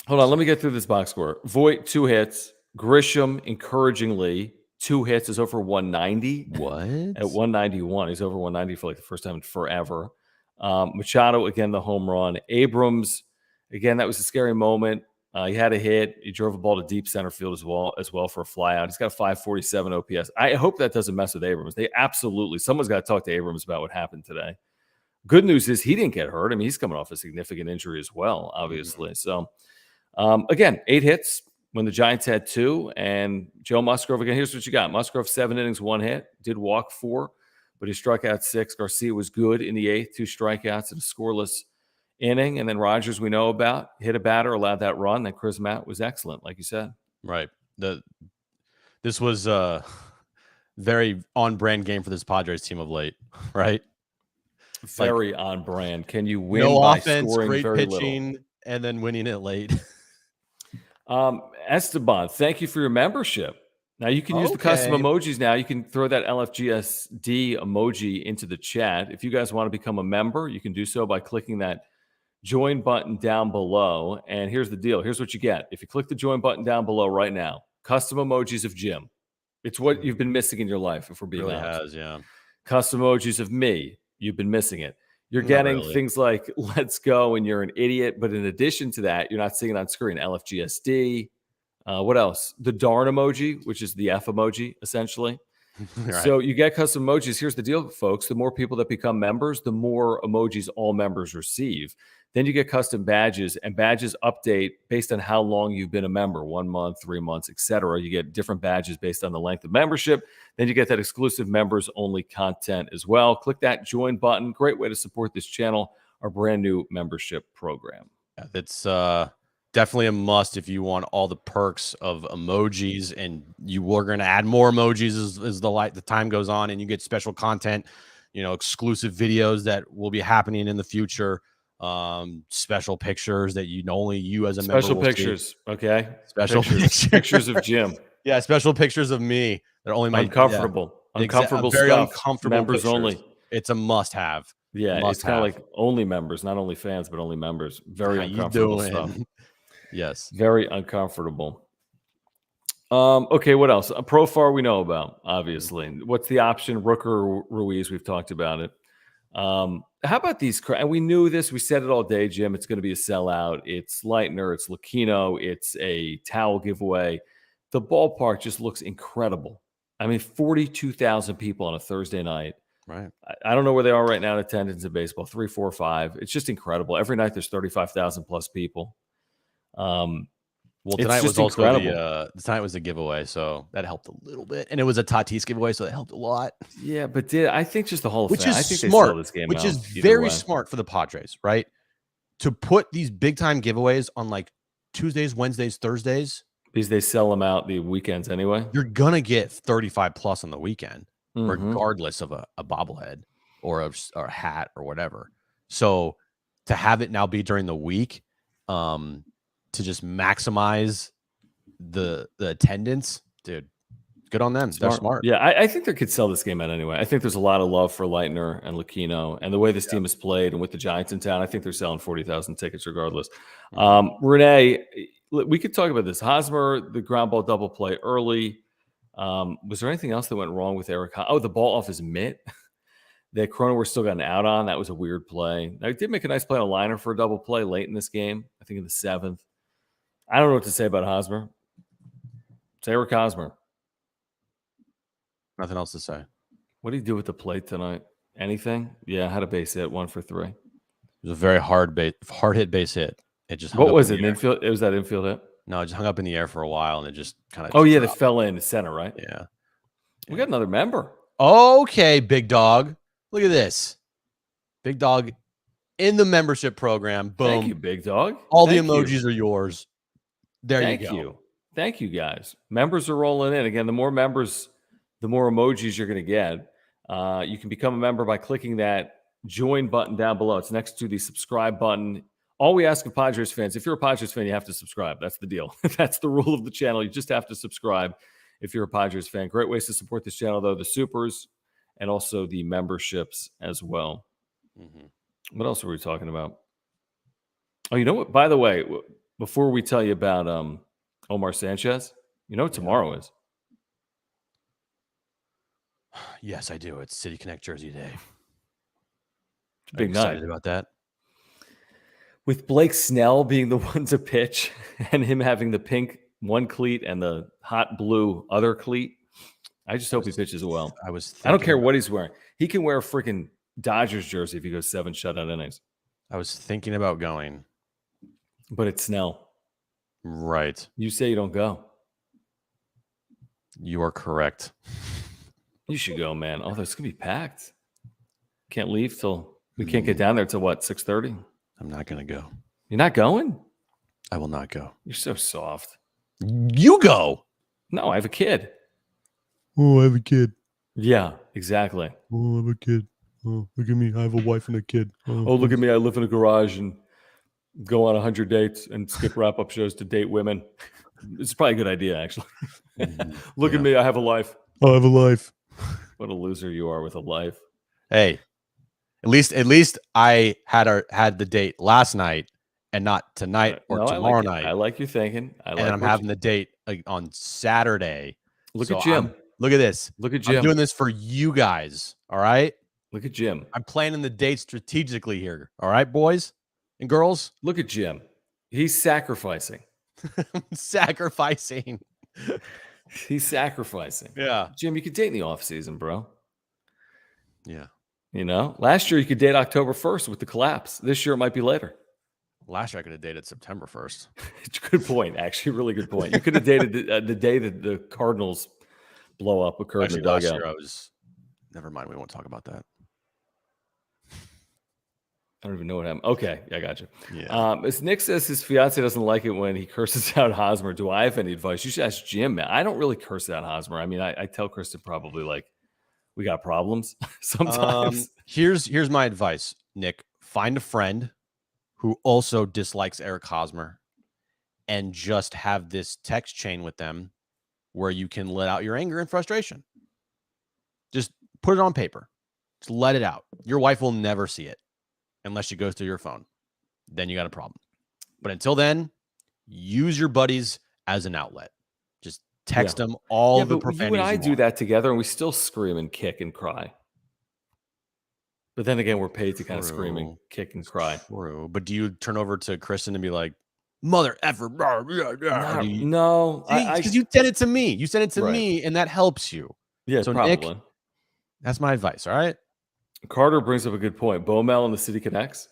Hold on. Let me get through this box score. Voit, 2 hits. Grisham, encouragingly, 2 hits, is over 190. What? At 191. He's over 190 for like the first time in forever. Machado, again, the home run. Abrams, again, that was a scary moment. He had a hit. He drove a ball to deep center field as well for a flyout. He's got a 547 OPS. I hope that doesn't mess with Abrams. Someone's got to talk to Abrams about what happened today. Good news is he didn't get hurt. I mean, he's coming off a significant injury as well, obviously. So, again, 8 hits when the Giants had 2. And Joe Musgrove, again, here's what you got. Musgrove, 7 innings, 1 hit. Did walk 4, but he struck out 6. Garcia was good in the 8th, 2 strikeouts and a scoreless inning. And then Rogers, we know about, hit a batter, allowed that run. Then Chris Matt was excellent, like you said. Right. This was a very on-brand game for this Padres team of late, right? Very on brand. Can you win no by offense, scoring great very pitching, little? And then winning it late? Esteban, thank you for your membership. Now you can use the custom emojis now. You can throw that LFGSD emoji into the chat. If you guys want to become a member, you can do so by clicking that join button down below. And here's the deal. Here's what you get. If you click the join button down below right now, custom emojis of Jim. It's what you've been missing in your life, if we're being honest. Yeah. Custom emojis of me. You've been missing it. You're getting things like let's go and you're an idiot. But in addition to that, you're not seeing it on screen. LFGSD. What else? The darn emoji, which is the F emoji, essentially. Right. So you get custom emojis. Here's the deal, folks. The more people that become members, the more emojis all members receive. Then you get custom badges, and badges update based on how long you've been a member, 1 month, 3 months, etc. You get different badges based on the length of membership. Then you get that exclusive members-only content as well. Click that join button. Great way to support this channel, our brand new membership program. Yeah, it's definitely a must if you want all the perks of emojis, and we're going to add more emojis as the time goes on, and you get special content, exclusive videos that will be happening in the future. Special pictures that only you as a member special will pictures see. Okay, special pictures of Jim. Yeah, special pictures of me that only my uncomfortable very stuff. Uncomfortable members pictures. Only. It's a must have. Yeah, it's kind of like only members, not only fans, but only members. Very uncomfortable stuff. Yes, very uncomfortable. Okay, what else? Profar we know about, obviously. What's the option? Rooker, Ruiz, we've talked about it. How about these? And we knew this. We said it all day, Jim. It's going to be a sellout. It's Leitner. It's Lucchino. It's a towel giveaway. The ballpark just looks incredible. I mean, 42,000 people on a Thursday night. Right. I don't know where they are right now in attendance in baseball. 3, 4, 5. It's just incredible. Every night there's 35,000 plus people. Well, tonight was also tonight was a giveaway, so that helped a little bit, and it was a Tatis giveaways, so that helped a lot. Yeah, but I think just the whole which thing, is I think smart, they sell this game which out is very smart for the Padres, right? To put these big time giveaways on like Tuesdays, Wednesdays, Thursdays, because they sell them out the weekends anyway. You're gonna get 35 plus on the weekend, regardless of a bobblehead or a hat or whatever. So to have it now be during the week, to just maximize the attendance, dude, good on them. They're smart. Yeah, I think they could sell this game out anyway. I think there's a lot of love for Leitner and Lucchino, and the way this team has played, and with the Giants in town, I think they're selling 40,000 tickets regardless. Renee, we could talk about this. Hosmer, the ground ball double play early. Was there anything else that went wrong with Eric? The ball off his mitt. that Cronenworth still got an out on. That was a weird play. Now, he did make a nice play on a liner for a double play late in this game, I think in the 7th. I don't know what to say about Hosmer. Eric Hosmer. Nothing else to say. What did he do with the plate tonight? Anything? Yeah, had a base hit, 1 for 3. It was a very hard hit base hit. It just what was it? An infield? It was that infield hit? No, it just hung up in the air for a while and it just kind of. Oh yeah, that fell in the center, right? Yeah. We got another member. Okay, big dog. Look at this. Big dog in the membership program. Boom. Thank you, big dog. All the emojis are yours. There you go. Thank you, guys. Members are rolling in. Again, the more members, the more emojis you're going to get. You can become a member by clicking that join button down below. It's next to the subscribe button. All we ask of Padres fans, if you're a Padres fan, you have to subscribe. That's the deal. That's the rule of the channel. You just have to subscribe if you're a Padres fan. Great ways to support this channel, though, the supers and also the memberships as well. Mm-hmm. What else were we talking about? Oh, you know what? By the way, before we tell you about Omar Sanchez, you know what tomorrow is? Yes, I do. It's City Connect Jersey Day. Big night. Excited about that. With Blake Snell being the one to pitch and him having the pink one cleat and the hot blue other cleat, I just hope he pitches well. I don't care what he's wearing. He can wear a freaking Dodgers jersey if he goes 7 shutout innings. I was thinking about going. But it's Snell. Right. You say you don't go. You are correct. You should go, man. Oh, it's going to be packed. Can't leave till we can't get down there till what, 6:30? I'm not going to go. You're not going? I will not go. You're so soft. You go. No, I have a kid. Oh, I have a kid. Yeah, exactly. Oh, I have a kid. Oh, look at me. I have a wife and a kid. Oh, look at me. I live in a garage and go on 100 dates and skip wrap-up shows to date women. It's probably a good idea, actually. Look at me. I have a life. I have a life. What a loser you are with a life. Hey, at least I had the date last night and not tonight or tomorrow night. I like your thinking. And I'm having the date on Saturday. Look at Jim. Look at this. Look at Jim. I'm doing this for you guys. All right. Look at Jim. I'm planning the date strategically here. All right, boys and girls. Look at Jim. He's sacrificing. Sacrificing. He's sacrificing. Yeah. Jim, you could date in the off season, bro. Yeah. You know, last year you could date October 1st with the collapse. This year it might be later. Last year I could have dated September 1st. Good point. Actually, really good point. You could have dated the day that the Cardinals blow up occurred in the dugout. Last year never mind. We won't talk about that. I don't even know what happened. Okay, I got you. Yeah. As Nick says his fiance doesn't like it when he curses out Hosmer. Do I have any advice? You should ask Jim, man. I don't really curse out Hosmer. I mean, I tell Kristen probably like we got problems sometimes. Here's my advice, Nick. Find a friend who also dislikes Eric Hosmer and just have this text chain with them where you can let out your anger and frustration. Just put it on paper. Just let it out. Your wife will never see it unless she goes through your phone. Then you got a problem. But until then, use your buddies as an outlet. Just text them all the profanities. You and I do that together, and we still scream and kick and cry. But then again, we're paid to kind of scream and kick and cry. True. But do you turn over to Kristen and be like, mother effer? No. Because you sent it to me. You sent it to me, and that helps you. Yeah, so probably. Nick, that's my advice, all right? Carter brings up a good point. Bomel and the City Connects.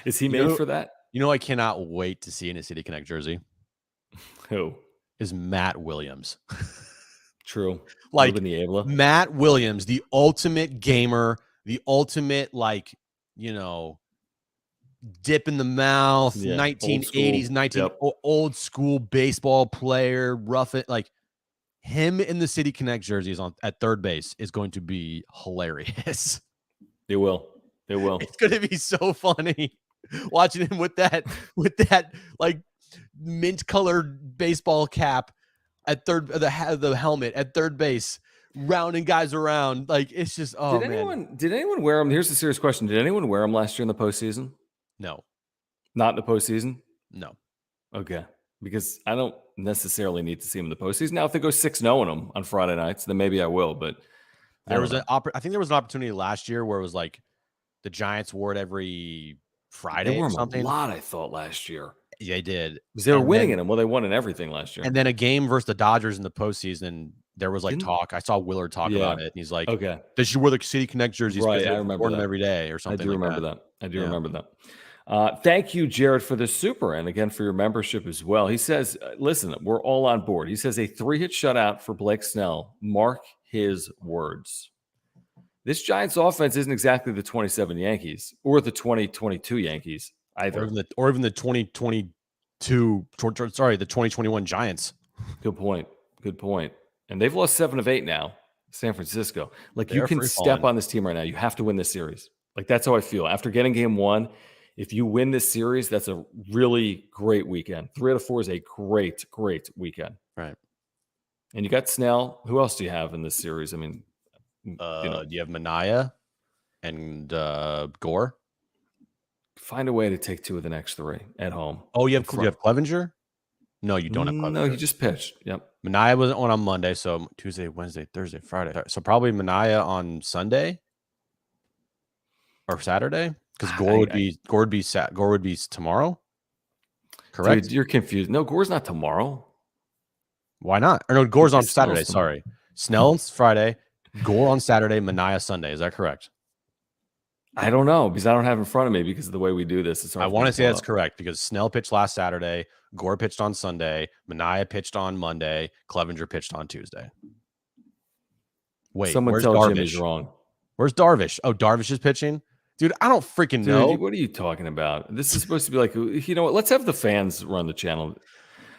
Is he made for that? You know, I cannot wait to see in a City Connect jersey. Who? Is Matt Williams. True. Like Matt Williams, the ultimate gamer, the ultimate, like, you know, dip in the mouth, 1980s, old school baseball player, rough it. Like him in the City Connect jerseys at third base is going to be hilarious. It will. It's going to be so funny watching him with that like mint colored baseball cap at third, the helmet at third base, rounding guys around. Like it's just, Did anyone wear him? Here's a serious question. Did anyone wear him last year in the postseason? No. Not in the postseason? No. Okay. Because I don't necessarily need to see him in the postseason. Now, if they go 6-0 in them on Friday nights, then maybe I will. But I think there was an opportunity last year where it was like the Giants wore it every Friday They wore or them something. a lot, I thought, last year. Yeah, they did. Because they were winning in them. Well, they won in everything last year. And then a game versus the Dodgers in the postseason, there was like talk. I saw Willard talk about it. And he's like, okay, they should wear the City Connect jerseys. right, I remember them every day or something. I do remember that. I do remember that. Thank you, Jared, for the super, and again for your membership as well. He says, listen, we're all on board. He says a 3-hit shutout for Blake Snell. Mark his words. This Giants offense isn't exactly the 27 Yankees or the 2022 Yankees either. Or even the 2021 Giants. Good point. And they've lost 7 of 8 now. San Francisco. Like, you can step on this team right now. You have to win this series. Like, that's how I feel. After getting game 1, if you win this series, that's a really great weekend. 3 out of 4 is a great weekend. Right. And you got Snell. Who else do you have in this series? I mean, you have Mania and Gore. Find a way to take 2 of the next 3 at home. Oh, you have Clevenger? No, you don't have Clevenger. No, he just pitched. Yep. Mania was on Monday, so Tuesday, Wednesday, Thursday, Friday. So probably Mania on Sunday or Saturday, because Gore would be tomorrow. Correct. Dude, you're confused. No, Gore's not tomorrow. Why not? Or no, Gore's on Saturday. Sorry, Snell's Friday, Gore on Saturday, Mania Sunday. Is that correct? I don't know because I don't have it in front of me because of the way we do this. I want to say that's correct because Snell pitched last Saturday, Gore pitched on Sunday, Mania pitched on Monday, Clevenger pitched on Tuesday. Wait, someone tell Jimmy's wrong. Where's Darvish? Oh, Darvish is pitching? Dude, I don't freaking know. What are you talking about? This is supposed to be like, you know what? Let's have the fans run the channel.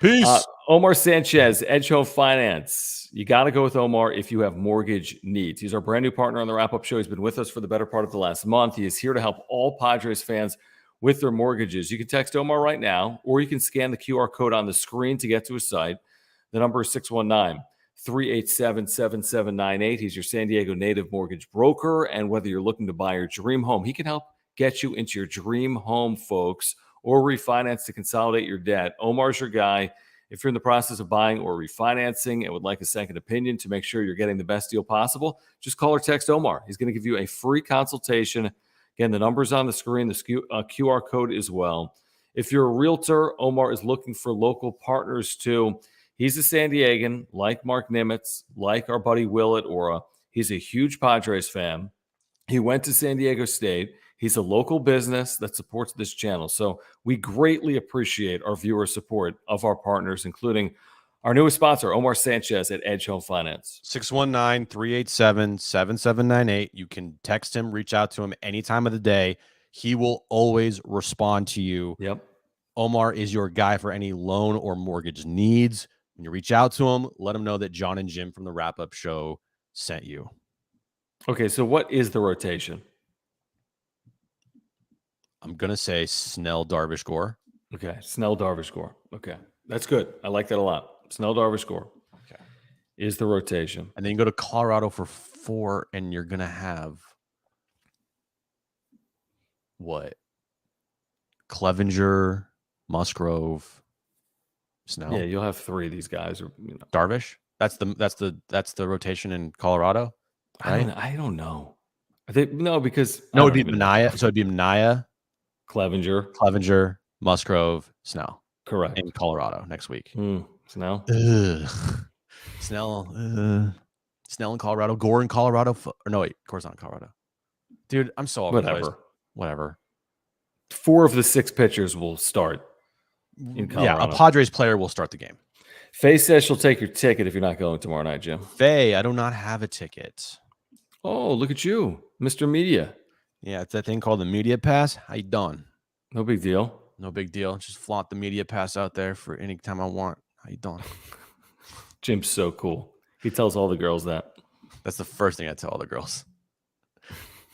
Peace. Omar Sanchez, Edge Home Finance. You got to go with Omar if you have mortgage needs. He's our brand new partner on the wrap-up show. He's been with us for the better part of the last month. He is here to help all Padres fans with their mortgages. You can text Omar right now, or you can scan the QR code on the screen to get to his site. The number is 619-387-7798. He's your San Diego native mortgage broker, and whether you're looking to buy your dream home, he can help get you into your dream home, folks, or refinance to consolidate your debt. Omar's your guy. If you're in the process of buying or refinancing and would like a second opinion to make sure you're getting the best deal possible, just call or text Omar. He's going to give you a free consultation. Again, the number's on the screen, the QR code as well. If you're a realtor, Omar is looking for local partners too. He's a San Diegan, like Mark Nimitz, like our buddy Will at Aura. He's a huge Padres fan. He went to San Diego State. He's a local business that supports this channel. So we greatly appreciate our viewer support of our partners, including our newest sponsor, Omar Sanchez at Edge Home Finance. 619-387-7798. You can text him, reach out to him any time of the day. He will always respond to you. Yep. Omar is your guy for any loan or mortgage needs. When you reach out to him, let him know that John and Jim from the wrap-up show sent you. Okay, so what is the rotation? I'm going to say Snell, Darvish, Gore. Okay, Snell, Darvish, Gore. Okay, that's good. I like that a lot. Snell, Darvish, Gore. Okay. Is the rotation. And then you go to Colorado for 4, and you're going to have what? Clevenger, Musgrove, Snell. Yeah, you'll have 3 of these guys. Or Darvish. That's the rotation in Colorado. Right? I don't know. Because it'd be Mania. So it'd be Mania, Clevenger, Musgrove, Snell. Correct. In Colorado next week. Snell. Snell in Colorado. Gore in Colorado. Gore's not in Colorado. Dude, I'm so whatever. 4 of the 6 pitchers will start in Colorado. Yeah, a Padres player will start the game. Faye says she'll take your ticket if you're not going tomorrow night, Jim. Faye, I do not have a ticket. Oh, look at you, Mr. Media. Yeah, it's that thing called the media pass. How you doing? No big deal. No big deal. Just flaunt the media pass out there for any time I want. How you doing? Jim's so cool. He tells all the girls that. That's the first thing I tell all the girls.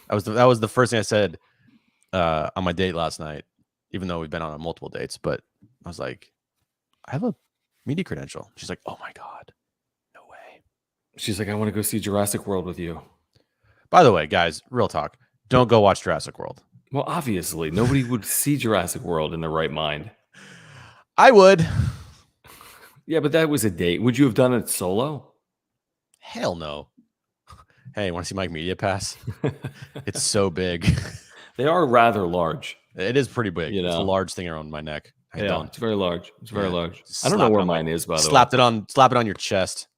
That was the first thing I said on my date last night, even though we've been on multiple dates. But I was like, I have a media credential. She's like, oh my God, no way. She's like, I want to go see Jurassic World with you. By the way, guys, real talk. Don't go watch Jurassic World. Well, obviously, nobody would see Jurassic World in their right mind. I would. Yeah, but that was a date. Would you have done it solo? Hell no. Hey, want to see my media pass? It's so big. They are rather large. It is pretty big. You It's a know? large thing around my neck. Yeah, it's very large. It's very large. Just I don't know slap it where on mine is, by the way. Slap it on your chest.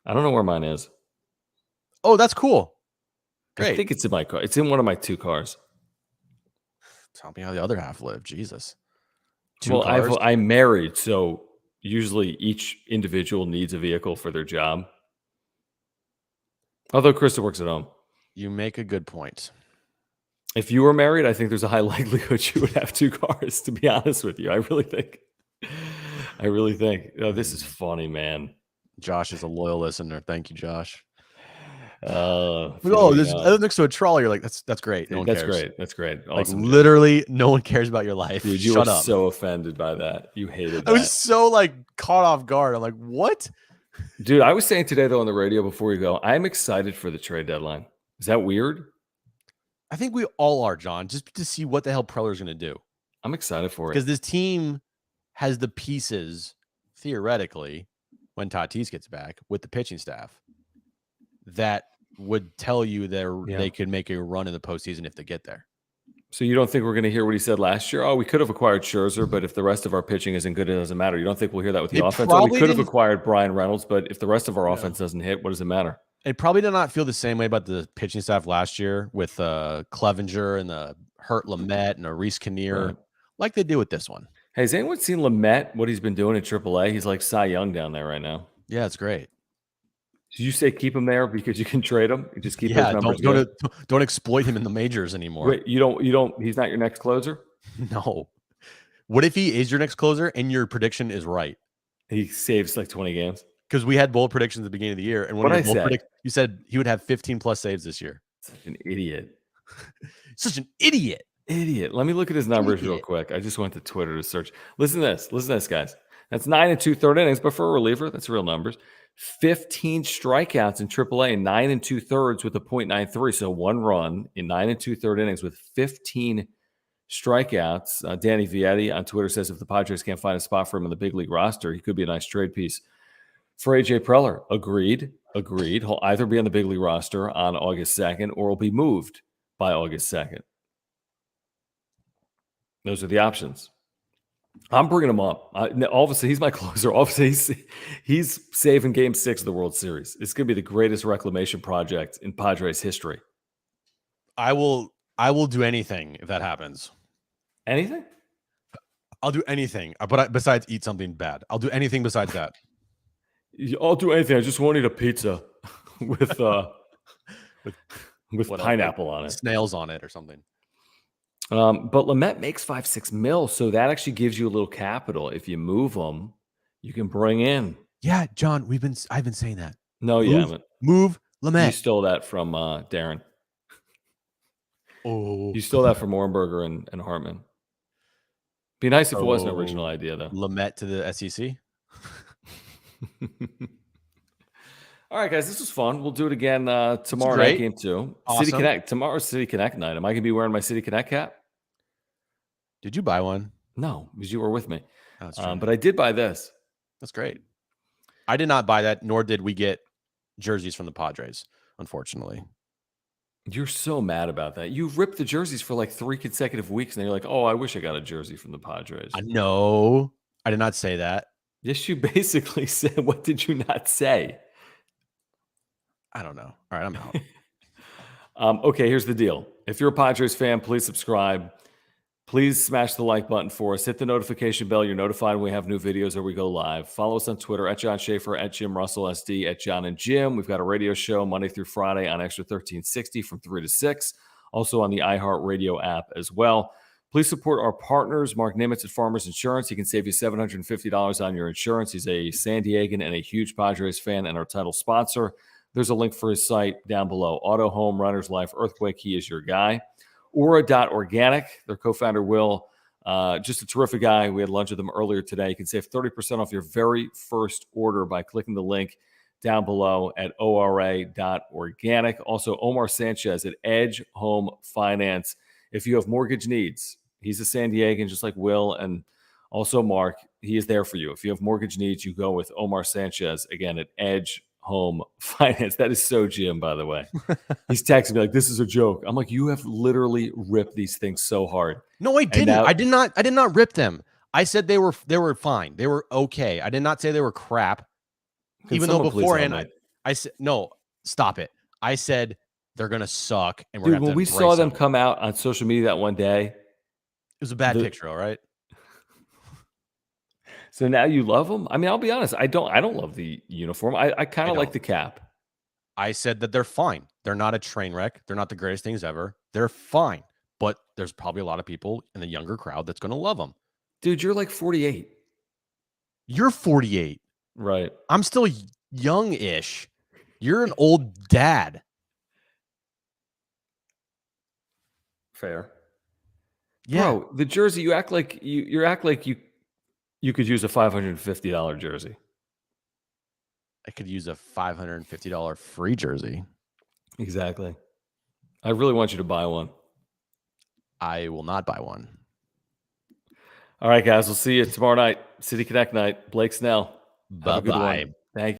I don't know where mine is. Oh, that's cool. I Great. think it's in my car. It's in one of my 2 cars. Tell me how the other half live. Jesus. Well, cars? I'm married, so usually each individual needs a vehicle for their job. Although Krista works at home. You make a good point. If you were married, I think there's a high likelihood you would have 2 cars, to be honest with you. I really think. Oh, this is funny, man. Josh is a loyal listener. Thank you, Josh. This next to a trolley. You're like, that's great. No one cares. That's great. Awesome. Like literally, no one cares about your life. Dude, you Shut were up. so offended by that. You hated that. I was so like caught off guard. I'm like, what? Dude, I was saying today though on the radio before you go, I'm excited for the trade deadline. Is that weird? I think we all are, John, just to see what the hell Preller's going to do. I'm excited for it because this team has the pieces theoretically when Tatis gets back with the pitching staff that would tell you they could make a run in the postseason if they get there. So you don't think we're going to hear what he said last year? Oh, we could have acquired Scherzer, but if the rest of our pitching isn't good, it doesn't matter. You don't think we'll hear that with the offense? Oh, we could have acquired Brian Reynolds, but if the rest of our offense doesn't hit, what does it matter? It probably did not feel the same way about the pitching staff last year with Clevenger and the Hurt Lamet and a Reese Kinnear, like they do with this one. Hey, has anyone seen Lamet, what he's been doing in AAA? He's like Cy Young down there right now. Yeah, it's great. Did you say keep him there because you can trade him? You just keep his numbers don't exploit him in the majors anymore. Wait, you don't. He's not your next closer? No. What if he is your next closer and your prediction is right? He saves like 20 games. Because we had bold predictions at the beginning of the year, and when you said he would have 15 plus saves this year. Such an idiot. Such an idiot. Let me look at his numbers real quick. I just went to Twitter to search. Listen to this, guys. That's 9 2/3 innings, but for a reliever, that's real numbers. 15 strikeouts in AAA and 9 2/3 with a .93. So 1 run in 9 2/3 innings with 15 strikeouts. Danny Vietti on Twitter says if the Padres can't find a spot for him in the big league roster, he could be a nice trade piece for AJ Preller. Agreed. He'll either be on the big league roster on August 2nd or will be moved by August 2nd. Those are the options. I'm bringing him up. Obviously, he's my closer. Obviously, he's saving Game 6 of the World Series. It's going to be the greatest reclamation project in Padres history. I will do anything if that happens. Anything? I'll do anything, but besides eat something bad. I'll do anything besides that. I'll do anything. I just won't eat a pizza with pineapple on it, snails on it, or something. But Lamet makes $5-6 mil, so that actually gives you a little capital. If you move them, you can bring in. Yeah, John, I've been saying that. No, you haven't. Move Lamet. You stole that from Darren. Oh, you stole that from Ornberger and Hartman. Be nice if it was an original idea, though. Lamet to the SEC. All right, guys, this was fun. We'll do it again tomorrow night, Game 2. Awesome. City Connect. Tomorrow's City Connect night. Am I going to be wearing my City Connect cap? Did you buy one? No, because you were with me. That's true. But I did buy this. That's great. I did not buy that, nor did we get jerseys from the Padres, unfortunately. You're so mad about that. You ripped the jerseys for like 3 consecutive weeks, and you're like, oh, I wish I got a jersey from the Padres. No, I did not say that. Yes, you basically said, what did you not say? I don't know. All right, I'm out. Okay, here's the deal. If you're a Padres fan, please subscribe. Please smash the like button for us. Hit the notification bell. You're notified when we have new videos or we go live. Follow us on Twitter at John Schaefer, at Jim Russell SD, at John and Jim. We've got a radio show Monday through Friday on Extra 1360 from 3 to 6. Also on the iHeartRadio app as well. Please support our partners, Mark Nimitz at Farmers Insurance. He can save you $750 on your insurance. He's a San Diegan and a huge Padres fan and our title sponsor. There's a link for his site down below. Auto, home, runner's life, earthquake. He is your guy. Aura.organic. Their co-founder, Will, just a terrific guy. We had lunch with him earlier today. You can save 30% off your very first order by clicking the link down below at ora.organic. Also, Omar Sanchez at Edge Home Finance. If you have mortgage needs, he's a San Diegan, just like Will and also Mark. He is there for you. If you have mortgage needs, you go with Omar Sanchez, again, at Edge home finance. That is so Jim, by the way. He's texting me like, this is a joke. I'm like, you have literally ripped these things so hard. No, I didn't. now- I did not rip them. I said they were fine. They were okay. I did not say they were crap. Can Even though someone please help beforehand, me? I said, no, stop it. I said they're going to suck. And we're Dude, going to when have we to saw embrace them them. come out on social media that one day, It was a bad picture, all right? so now you love them? I mean, I'll be honest. I don't love the uniform. I kind of like the cap. I said that they're fine. They're not a train wreck. They're not the greatest things ever. They're fine. But there's probably a lot of people in the younger crowd that's going to love them. Dude, you're like 48. You're 48. Right. I'm still young-ish. You're an old dad. Fair. Yeah. Bro, the jersey, you act like you could use a $550 jersey. I could use a $550 free jersey. Exactly. I really want you to buy one. I will not buy one. All right, guys. We'll see you tomorrow night. City Connect night. Blake Snell. Have a good one. Bye-bye. Thank you.